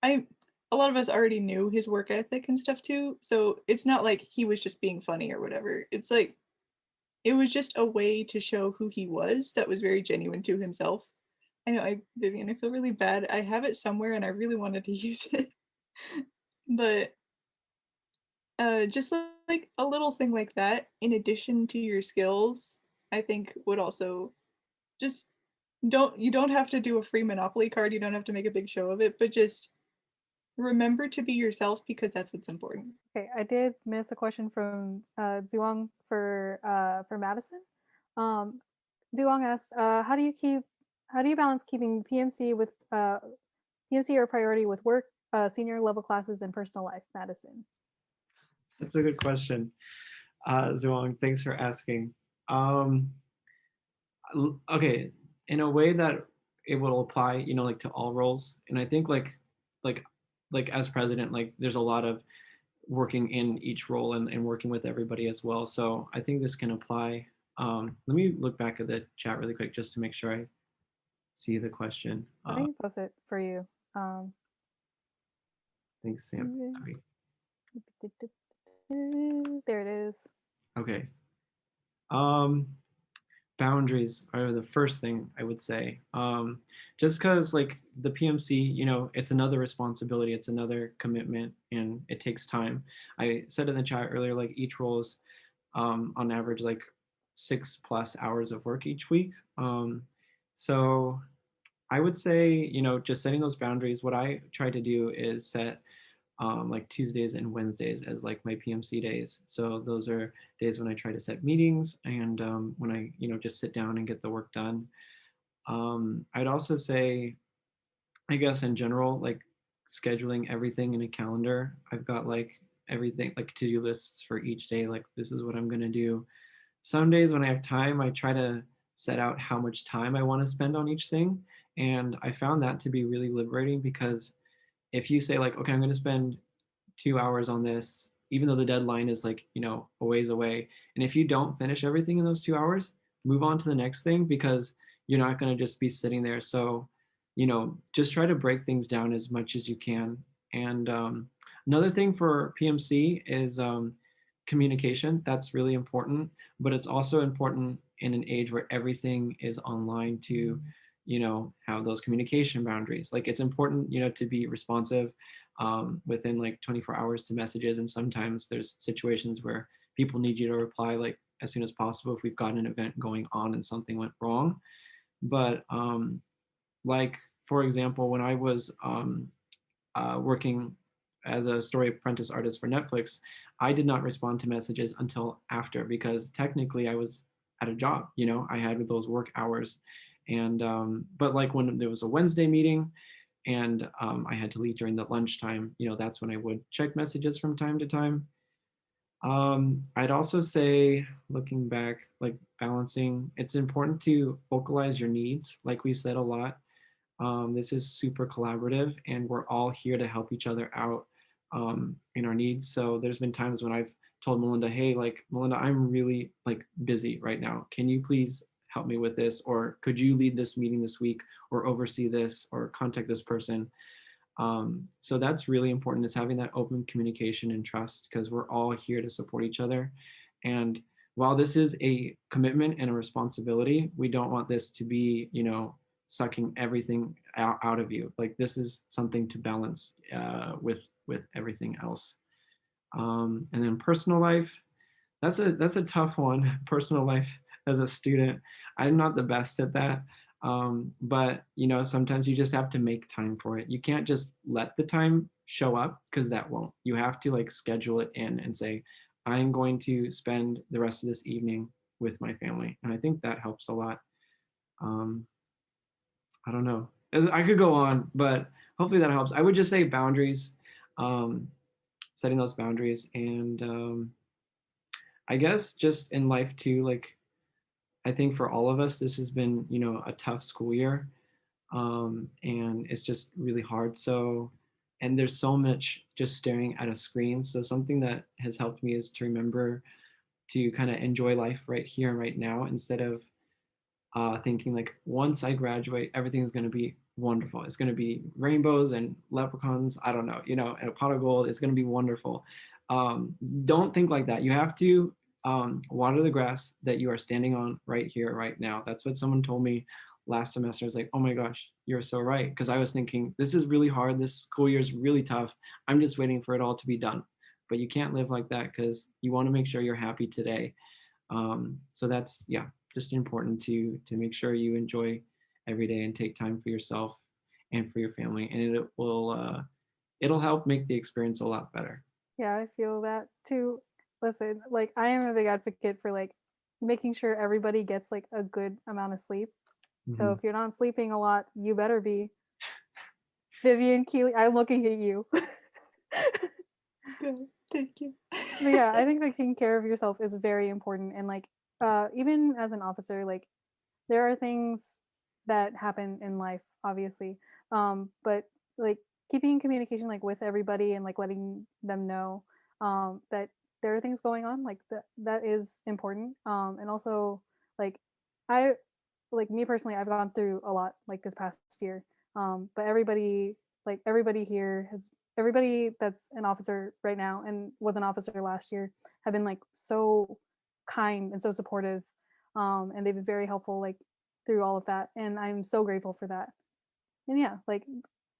a lot of us already knew his work ethic and stuff too. So it's not like he was just being funny or whatever. It's like, it was just a way to show who he was that was very genuine to himself. I know, Vivian, I feel really bad. I have it somewhere and I really wanted to use it. But just like a little thing like that, in addition to your skills, I think would also just you don't have to do a free Monopoly card. You don't have to make a big show of it, but just remember to be yourself, because that's what's important. Okay, I did miss a question from Duong for Madison. Duong asked, how do you balance keeping PMC with PMC your priority with work, senior level classes, and personal life, Madison? That's a good question. Zuong, thanks for asking. Okay, in a way that it will apply, you know, like to all roles. And I think like as president, like there's a lot of working in each role and working with everybody as well. So I think this can apply. Let me look back at the chat really quick just to make sure I see the question. I can post it for you. Thanks, Sam. Sorry. There it is. Okay. Boundaries are the first thing I would say. Just because like the PMC, you know, it's another responsibility, it's another commitment, and it takes time. I said in the chat earlier, like each role is on average like 6+ hours of work each week. So I would say, you know, just setting those boundaries. What I try to do is set like Tuesdays and Wednesdays as like my PMC days. So those are days when I try to set meetings and when I, you know, just sit down and get the work done. I'd also say, I guess in general, like scheduling everything in a calendar. I've got like everything, like to-do lists for each day. Like this is what I'm gonna do. Some days when I have time, I try to set out how much time I want to spend on each thing. And I found that to be really liberating, because if you say like, okay, I'm going to spend 2 hours on this, even though the deadline is like, you know, a ways away. And if you don't finish everything in those 2 hours, move on to the next thing, because you're not going to just be sitting there. So, you know, just try to break things down as much as you can. And another thing for PMC is communication. That's really important, but it's also important in an age where everything is online to, you know, have those communication boundaries. Like it's important, you know, to be responsive within like 24 hours to messages. And sometimes there's situations where people need you to reply like as soon as possible if we've got an event going on and something went wrong. But like, for example, when I was working as a story apprentice artist for Netflix, I did not respond to messages until after, because technically I was at a job, you know, I had those work hours. And, but like when there was a Wednesday meeting and I had to leave during the lunchtime, you know, that's when I would check messages from time to time. I'd also say, looking back, like balancing, it's important to vocalize your needs. Like we've said a lot, this is super collaborative and we're all here to help each other out in our needs. So there's been times when I've told Melinda, hey, like Melinda, I'm really like busy right now. Can you please help me with this? Or could you lead this meeting this week or oversee this or contact this person? So that's really important, is having that open communication and trust, because we're all here to support each other. And while this is a commitment and a responsibility, we don't want this to be, you know, sucking everything out of you. Like this is something to balance with with everything else. And then personal life, that's a tough one. Personal life as a student, I'm not the best at that. But you know, sometimes you just have to make time for it. You can't just let the time show up, because that won't. You have to like schedule it in and say, I'm going to spend the rest of this evening with my family. And I think that helps a lot. I don't know. I could go on, but hopefully that helps. I would just say boundaries, setting those boundaries. And I guess just in life too, like I think for all of us, this has been, you know, a tough school year. And it's just really hard. So, and there's so much just staring at a screen. So something that has helped me is to remember to kind of enjoy life right here and right now, instead of thinking like, once I graduate, everything's going to be wonderful. It's going to be rainbows and leprechauns. I don't know, you know, and a pot of gold. It's going to be wonderful. Don't think like that. You have to water the grass that you are standing on right here, right now. That's what someone told me last semester. I was like, oh my gosh, you're so right. Because I was thinking, this is really hard. This school year is really tough. I'm just waiting for it all to be done. But you can't live like that, because you want to make sure you're happy today. So that's, yeah, just important to make sure you enjoy every day and take time for yourself and for your family, and it will it'll help make the experience a lot better. Yeah, I feel that too. Listen, like I am a big advocate for like making sure everybody gets like a good amount of sleep. So if you're not sleeping a lot, you better be. Vivian, Keely, I'm looking at you. Good. Thank you. But yeah, I think like taking care of yourself is very important. And like even as an officer, like there are things that happen in life, obviously. But like keeping communication like with everybody and like letting them know that there are things going on, like that is important. And also like I like me personally, I've gone through a lot like this past year. But everybody here has everybody that's an officer right now and was an officer last year have been like so kind and so supportive. And they've been very helpful like through all of that. And I'm so grateful for that. And yeah, like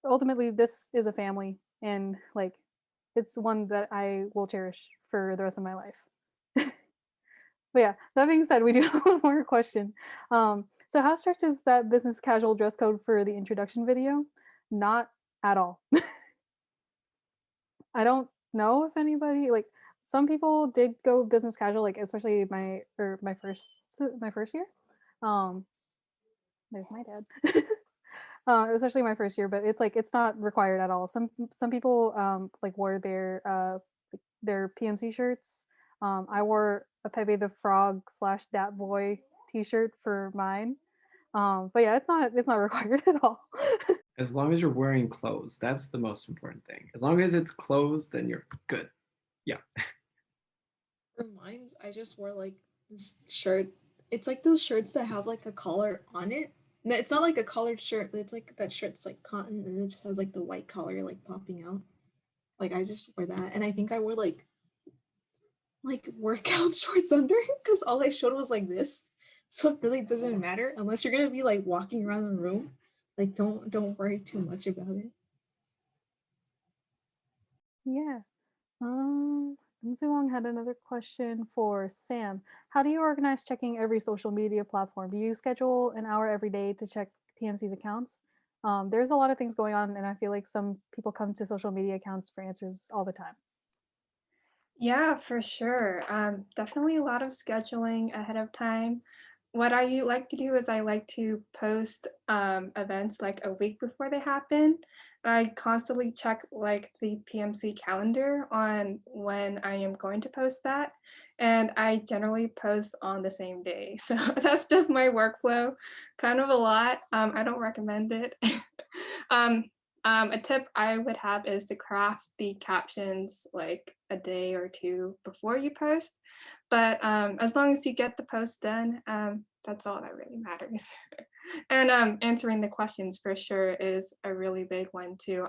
ultimately this is a family, and like it's one that I will cherish for the rest of my life. But yeah, that being said, we do have one more question. So how strict is that business casual dress code for the introduction video? Not at all. I don't know if anybody like some people did go business casual, like especially my first year. There's my dad. Especially my first year, but it's like it's not required at all. Some people like wore their PMC shirts. I wore a Pepe the Frog / Dat Boy t-shirt for mine. But yeah, it's not required at all. As long as you're wearing clothes, that's the most important thing. As long as it's clothes, then you're good. Yeah. For mine, I just wore like this shirt. It's like those shirts that have like a collar on it. No, it's not like a collared shirt, but it's like that shirt's like cotton and it just has like the white collar like popping out. Like I just wore that, and I think I wore like workout shorts under because all I showed was like this. So it really doesn't matter unless you're gonna be like walking around the room. Like don't worry too much about it. Yeah. Lindsay Wong had another question for Sam. How do you organize checking every social media platform? Do you schedule an hour every day to check PMC's accounts? There's a lot of things going on, and I feel like some people come to social media accounts for answers all the time. Yeah, for sure. Definitely a lot of scheduling ahead of time. What I like to do is I like to post events like a week before they happen. I constantly check like the PMC calendar on when I am going to post that. And I generally post on the same day. So that's just my workflow, kind of a lot. I don't recommend it. A tip I would have is to craft the captions like a day or two before you post. But as long as you get the post done, that's all that really matters. And answering the questions for sure is a really big one too.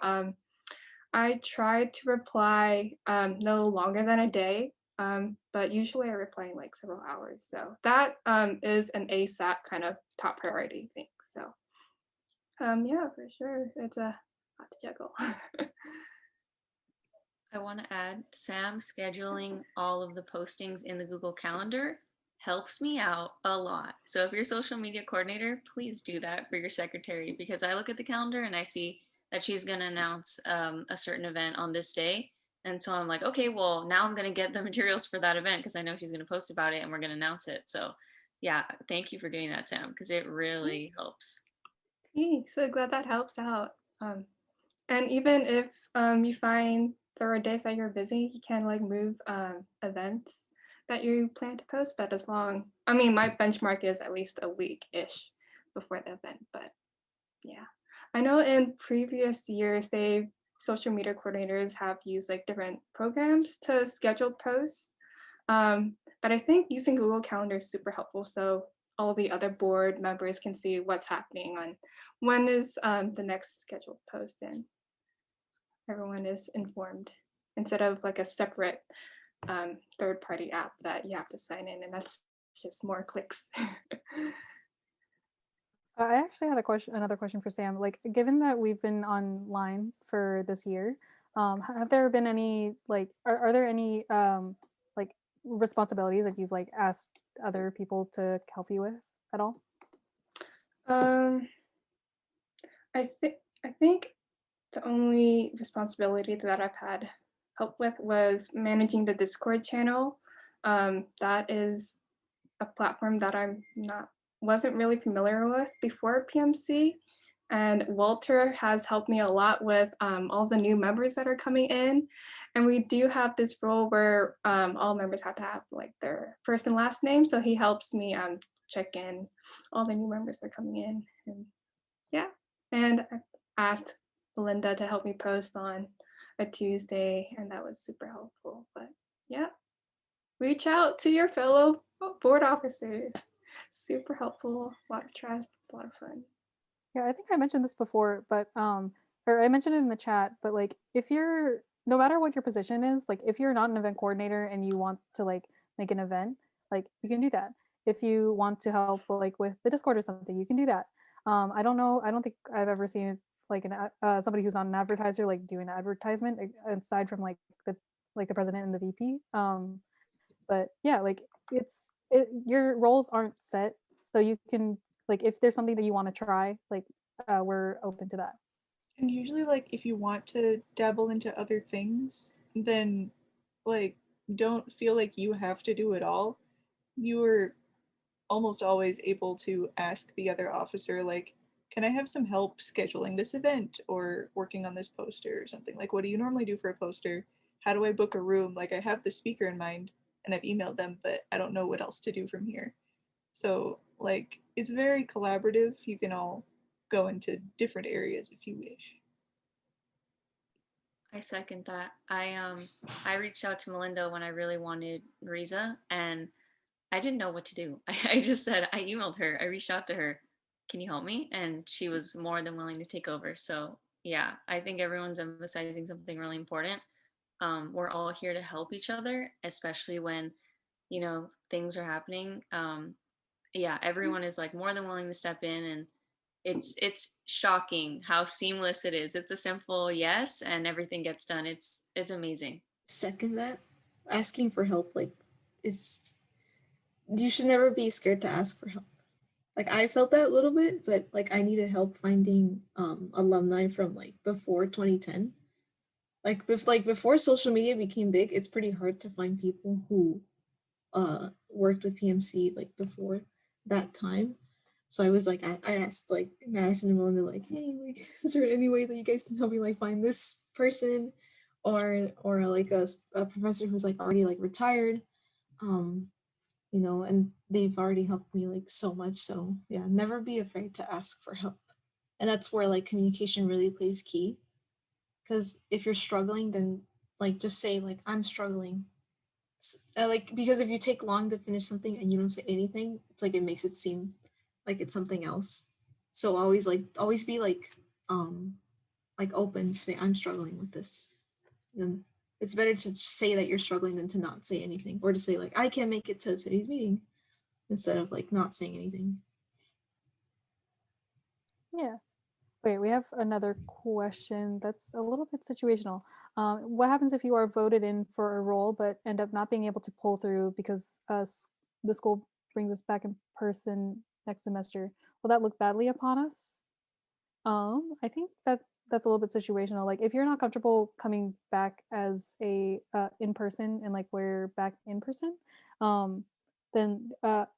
I try to reply no longer than a day, but usually I reply in like several hours. So that is an ASAP kind of top priority thing. So yeah, for sure. It's a lot to juggle. I want to add, Sam scheduling all of the postings in the Google Calendar helps me out a lot. So if you're a social media coordinator, please do that for your secretary, because I look at the calendar and I see that she's going to announce a certain event on this day. And so I'm like, okay, well, now I'm going to get the materials for that event because I know she's going to post about it and we're going to announce it. So yeah, thank you for doing that, Sam, because it really helps. Hey, so glad that helps out. And even if you find there are days that you're busy, you can like move events that you plan to post, but as long, I mean, my benchmark is at least a week-ish before the event, but yeah. I know in previous years, social media coordinators have used like different programs to schedule posts. But I think using Google Calendar is super helpful. So all the other board members can see what's happening on when is the next scheduled post, and everyone is informed instead of like a separate third-party app that you have to sign in, and that's just more clicks. I actually had another question for Sam. Like, given that we've been online for this year, have there been any like, are there any like responsibilities that you've like asked other people to help you with at all? Um, I think the only responsibility that I've had help with was managing the Discord channel. That is a platform that wasn't really familiar with before PMC. And Walter has helped me a lot with all the new members that are coming in. And we do have this rule where all members have to have like their first and last name. So he helps me check in all the new members that are coming in. And yeah, and I asked Belinda to help me post on a Tuesday, and that was super helpful. But yeah, reach out to your fellow board officers. Super helpful, a lot of trust, it's a lot of fun. Yeah, I think I mentioned this before, but or I mentioned it in the chat, but like if you're no matter what your position is, like if you're not an event coordinator and you want to like make an event, like you can do that. If you want to help like with the Discord or something, you can do that. I don't know, I don't think I've ever seen like somebody who's not an advertiser like do an advertisement aside from like the president and the VP. But yeah, like your roles aren't set, so you can like if there's something that you want to try, like we're open to that. And usually, like, if you want to dabble into other things, then, like, don't feel like you have to do it all. You are almost always able to ask the other officer, like, can I have some help scheduling this event or working on this poster or something? Like, what do you normally do for a poster? How do I book a room? Like, I have the speaker in mind and I've emailed them, but I don't know what else to do from here. So, like, it's very collaborative. You can all go into different areas if you wish. I second that. I reached out to Melinda when I really wanted Riza, and I didn't know what to do. I just said, I emailed her, I reached out to her, can you help me? And she was more than willing to take over. So yeah, I think everyone's emphasizing something really important. We're all here to help each other, especially when, you know, things are happening. Yeah, everyone is like more than willing to step in, and it's shocking how seamless it is. It's a simple yes and everything gets done. It's amazing. Second that, asking for help, like, is, you should never be scared to ask for help. Like, I felt that a little bit, but like I needed help finding alumni from like before 2010. Like before social media became big, it's pretty hard to find people who worked with PMC like before that time. So I was like, I asked like Madison and Melinda, like, hey, like, is there any way that you guys can help me like find this person, or like a professor who's like already like retired, you know, and they've already helped me like so much. So yeah, never be afraid to ask for help, and that's where like communication really plays key. Because if you're struggling, then like just say like I'm struggling. Like, because if you take long to finish something and you don't say anything, it's like it makes it seem like it's something else. So always be like open, just say I'm struggling with this. And it's better to say that you're struggling than to not say anything, or to say like I can't make it to today's meeting instead of like not saying anything. Yeah. Okay, we have another question that's a little bit situational. What happens if you are voted in for a role but end up not being able to pull through because the school brings us back in person next semester? Will that look badly upon us? I think that's a little bit situational. Like if you're not comfortable coming back as a in person and like we're back in person, then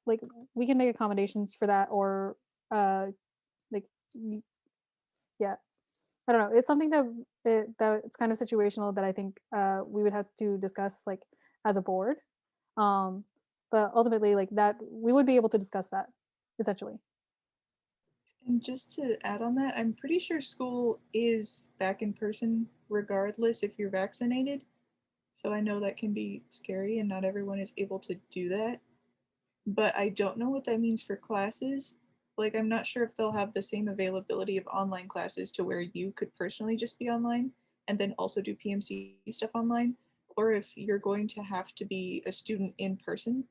like we can make accommodations for that, or like yeah, I don't know. It's something that it's kind of situational that I think we would have to discuss like as a board. Um, but ultimately, like that, we would be able to discuss that essentially. And just to add on that, I'm pretty sure school is back in person regardless if you're vaccinated. So I know that can be scary and not everyone is able to do that. But I don't know what that means for classes. Like, I'm not sure if they'll have the same availability of online classes to where you could personally just be online and then also do PMC stuff online, or if you're going to have to be a student in person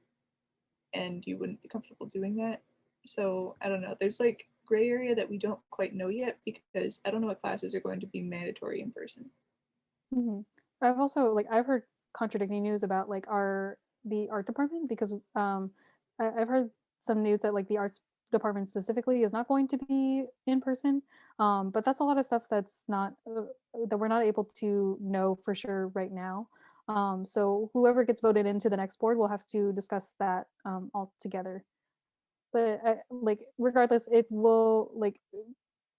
and you wouldn't be comfortable doing that. So I don't know. There's like gray area that we don't quite know yet because I don't know what classes are going to be mandatory in person. Mhm. I've also like I've heard contradicting news about like the art department because I've heard some news that like the arts department specifically is not going to be in person. But that's a lot of stuff that's not that we're not able to know for sure right now. So whoever gets voted into the next board will have to discuss that all together. But like regardless, it will like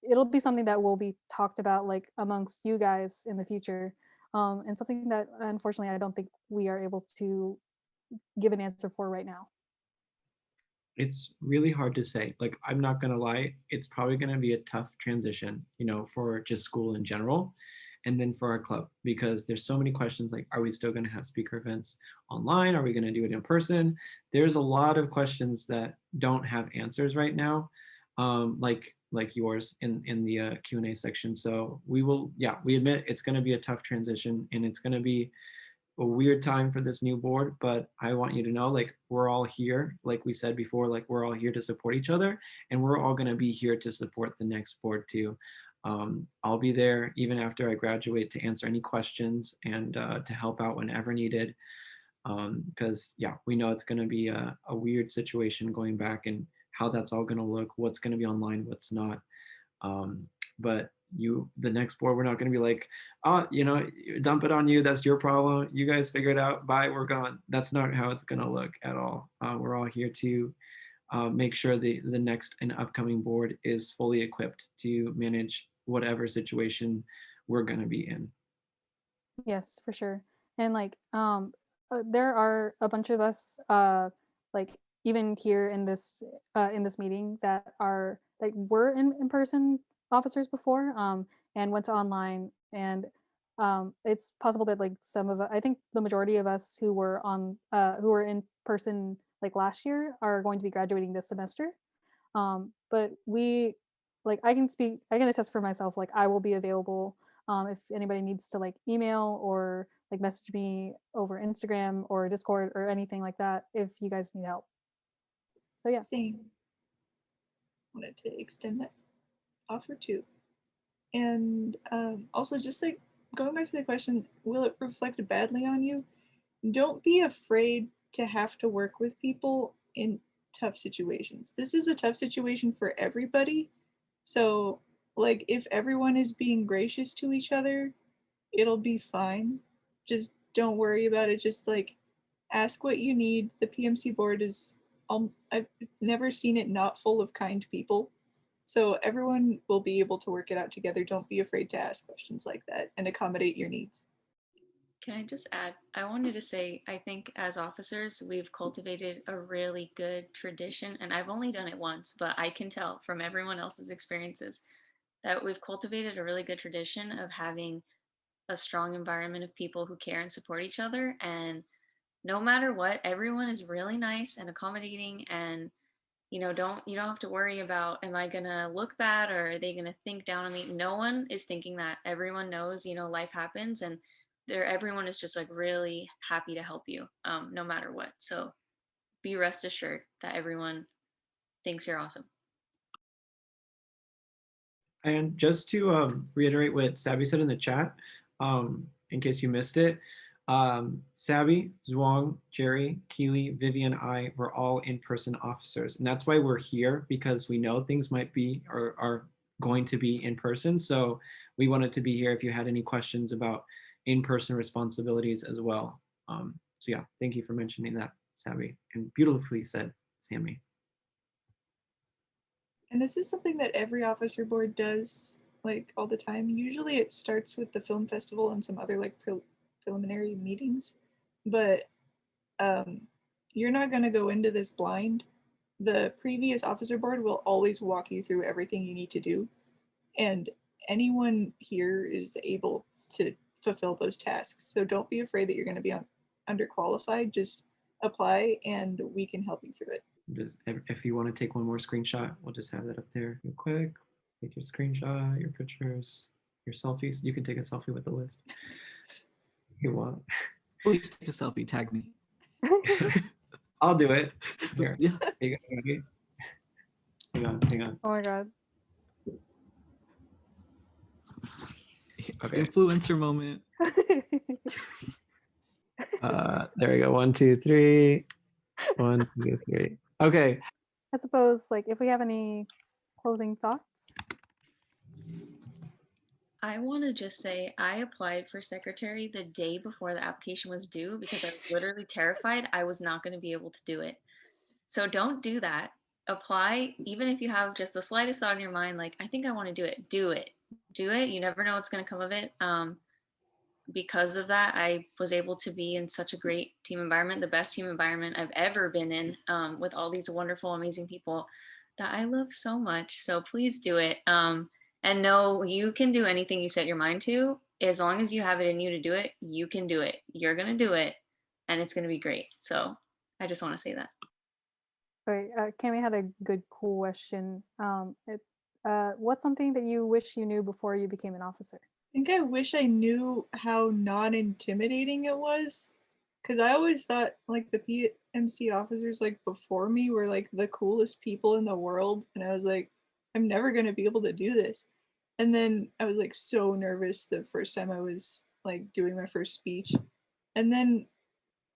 it'll be something that will be talked about like amongst you guys in the future, and something that unfortunately I don't think we are able to give an answer for right now. It's really hard to say. Like, I'm not gonna lie, it's probably gonna be a tough transition, you know, for just school in general, and then for our club, because there's so many questions like, are we still gonna have speaker events online? Are we gonna do it in person? There's a lot of questions that don't have answers right now, like yours in the Q&A section. So we will, yeah, we admit it's gonna be a tough transition, and it's gonna be a weird time for this new board, but I want you to know, like, we're all here. Like we said before, like, we're all here to support each other, and we're all going to be here to support the next board too. I'll be there even after I graduate to answer any questions and to help out whenever needed. Because yeah, we know it's going to be a weird situation going back, and how that's all going to look, what's going to be online, what's not. But the next board, we're not going to be like, oh, you know, dump it on you, that's your problem, you guys figure it out, bye, we're gone. That's not how it's going to look at all. We're all here to make sure the next and upcoming board is fully equipped to manage whatever situation we're going to be in. Yes, for sure. And like there are a bunch of us like even here in this meeting that are like were in-person officers before and went to online, and it's possible that like some of I think the majority of us who were in person like last year are going to be graduating this semester. But we like I can attest for myself, like I will be available if anybody needs to like email or like message me over Instagram or Discord or anything like that if you guys need help. So yeah. Same. Wanted to extend that offer too. And also, just like going back to the question, will it reflect badly on you? Don't be afraid to have to work with people in tough situations. This is a tough situation for everybody. So, like, if everyone is being gracious to each other, it'll be fine. Just don't worry about it. Just like ask what you need. The PMC board is, I've never seen it not full of kind people. So everyone will be able to work it out together. Don't be afraid to ask questions like that and accommodate your needs. Can I just add? I wanted to say, I think as officers, we've cultivated a really good tradition, and I've only done it once, but I can tell from everyone else's experiences that we've cultivated a really good tradition of having a strong environment of people who care and support each other. And no matter what, everyone is really nice and accommodating, and you don't have to worry about, am I gonna look bad or are they gonna think down on me? No one is thinking that. Everyone knows, life happens, and everyone is just like really happy to help you, no matter what. So be rest assured that everyone thinks you're awesome. And just to reiterate what Sabi said in the chat, in case you missed it. Sabi, Zhuang, Jerry, Keely, Vivian, I were all in-person officers. And that's why we're here, because we know things might be or are going to be in person. So we wanted to be here if you had any questions about in-person responsibilities as well. So yeah, thank you for mentioning that, Sabi, and beautifully said, Sami. And this is something that every officer board does like all the time. Usually it starts with the film festival and some other like preliminary meetings, but you're not going to go into this blind. The previous officer board will always walk you through everything you need to do, and anyone here is able to fulfill those tasks. So don't be afraid that you're going to be underqualified. Just apply and we can help you through it. Just, if you want to take one more screenshot, we'll just have that up there real quick. Take your screenshot, your pictures, your selfies. You can take a selfie with the list if you want. Please take a selfie, tag me. I'll do it. Here. Yeah. Hang on. Oh my god. Okay. Influencer moment. There we go. 1, 2, 3. 1, 2, 3. Okay. I suppose, like, if we have any closing thoughts. I want to just say I applied for secretary the day before the application was due because I was literally terrified I was not going to be able to do it. So don't do that. Apply, even if you have just the slightest thought in your mind, like, I think I want to do it. Do it. Do it. You never know what's going to come of it. Because of that, I was able to be in such a great team environment, the best team environment I've ever been in, with all these wonderful, amazing people that I love so much. So please do it. And know you can do anything you set your mind to. As long as you have it in you to do it, you can do it. You're going to do it, and it's going to be great. So I just want to say that. Okay, Cami had a good question. What's something that you wish you knew before you became an officer? I think I wish I knew how non-intimidating it was, because I always thought like the PMC officers like before me were like the coolest people in the world, and I was like, I'm never going to be able to do this. And then I was like so nervous the first time I was like doing my first speech, and then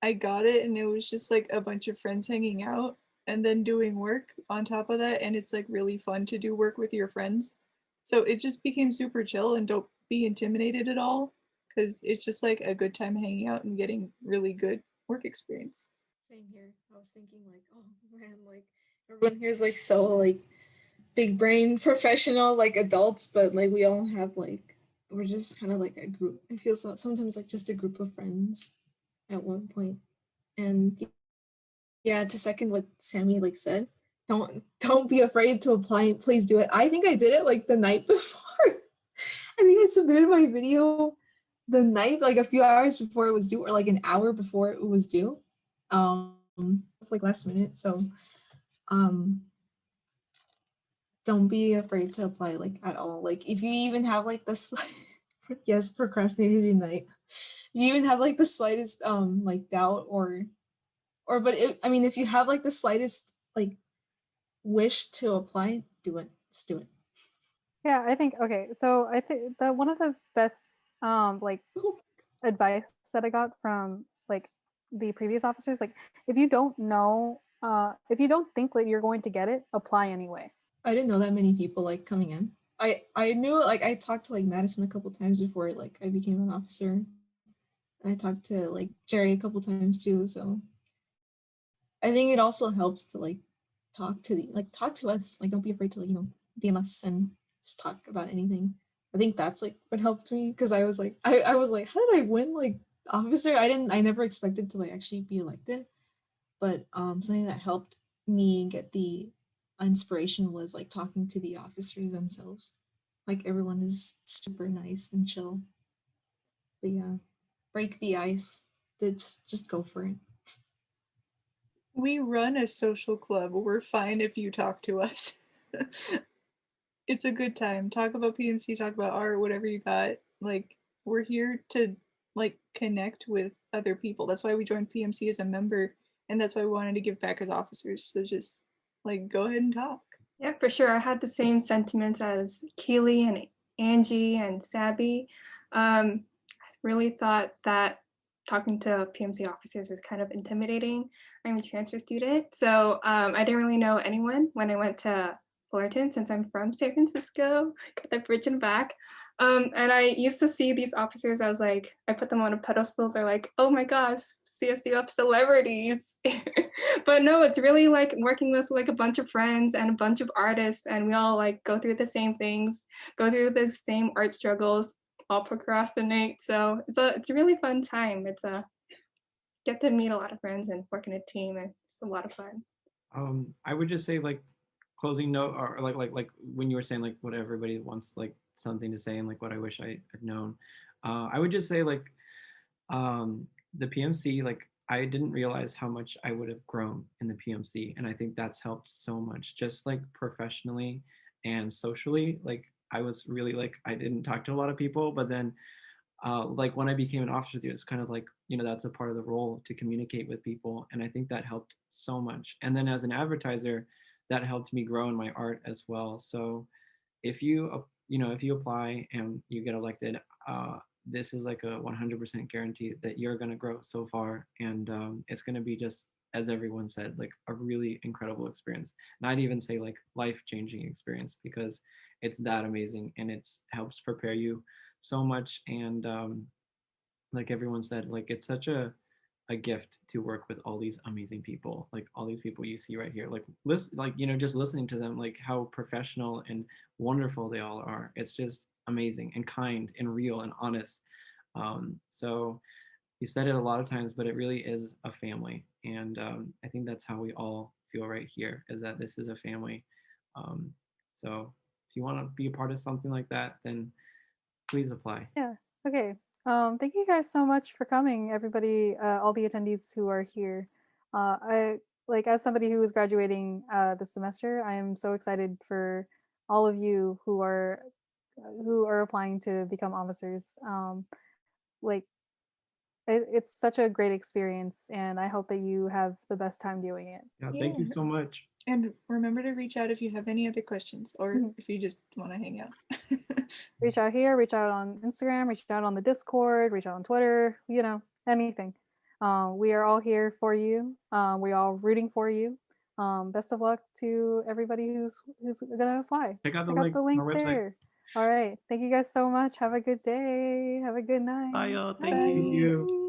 I got it, and it was just like a bunch of friends hanging out and then doing work on top of that, and it's like really fun to do work with your friends. So it just became super chill, and don't be intimidated at all, because it's just like a good time hanging out and getting really good work experience. Same here. I was thinking like, oh man, like everyone here is like so like big brain professional, like adults, but like we all have like, we're just kind of like a group. It feels sometimes like just a group of friends at one point. And yeah, to second what Sami like said, don't be afraid to apply. Please do it. I think I did it like the night before. I think I submitted my video the night, like a few hours before it was due, or like an hour before it was due, like last minute. So don't be afraid to apply like at all. Like if you even have like this, yes, procrastinated unite. You even have like the slightest like doubt but I mean, if you have like the slightest like wish to apply, do it. Just do it. Yeah, I think, okay, so I think that one of the best like advice that I got from like the previous officers, like if you don't know, if you don't think that you're going to get it, apply anyway. I didn't know that many people like coming in. I knew, like, I talked to like Madison a couple times before like I became an officer. And I talked to like Jerry a couple times too. So I think it also helps to like talk to us. Like, don't be afraid to like, DM us and just talk about anything. I think that's like what helped me, because I was like, I was like, how did I win like officer? I never expected to like actually be elected. But something that helped me get the inspiration was like talking to the officers themselves. Like everyone is super nice and chill. But yeah, break the ice. Just go for it. We run a social club. We're fine if you talk to us. It's a good time. Talk about PMC, talk about art, whatever you got. Like, we're here to like connect with other people. That's why we joined PMC as a member, and that's why we wanted to give back as officers. So just like go ahead and talk. Yeah, for sure. I had the same sentiments as Keely and Angie and Sabi. really thought that talking to PMC officers was kind of intimidating. I'm a transfer student, so I didn't really know anyone when I went to Fullerton since I'm from San Francisco, got the bridge and back. And I used to see these officers as like, I put them on a pedestal. They're like, oh my gosh, CSUF celebrities. But no, it's really like working with like a bunch of friends and a bunch of artists, and we all like go through the same things, go through the same art struggles, all procrastinate. So it's a really fun time. It's a get to meet a lot of friends and work in a team, and it's a lot of fun. I would just say like closing note, or like when you were saying like what everybody wants, like something to say and like what I wish I had known. I would just say like the PMC, like I didn't realize how much I would have grown in the PMC, and I think that's helped so much, just like professionally and socially. Like I was really like I didn't talk to a lot of people, but then like when I became an officer, it's kind of like, you know, that's a part of the role to communicate with people, and I think that helped so much. And then as an advertiser, that helped me grow in my art as well. So if you you know, if you apply and you get elected, this is like a 100% guarantee that you're going to grow so far, and it's going to be just, as everyone said, like a really incredible experience. Not even say like life-changing experience, because it's that amazing, and it's helps prepare you so much. And like everyone said, like it's such a gift to work with all these amazing people, like all these people you see right here, like listen, like, you know, just listening to them, like how professional and wonderful they all are. It's just amazing and kind and real and honest. So you said it a lot of times, but it really is a family, and I think that's how we all feel right here, is that this is a family. So if you want to be a part of something like that, then please apply. Yeah. Okay. Thank you guys so much for coming, everybody, all the attendees who are here. I like, as somebody who is graduating this semester, I am so excited for all of you who are applying to become officers. Like it's such a great experience, and I hope that you have the best time doing it. Yeah, thank you so much. And remember to reach out if you have any other questions, or if you just want to hang out. Reach out here, reach out on Instagram, reach out on the Discord, reach out on Twitter, you know, anything. We are all here for you. We're all rooting for you. Best of luck to everybody who's gonna apply. Check out the link on our website. there. All right. Thank you guys so much. Have a good day. Have a good night. Bye, y'all. Bye. Thank you. Thank you.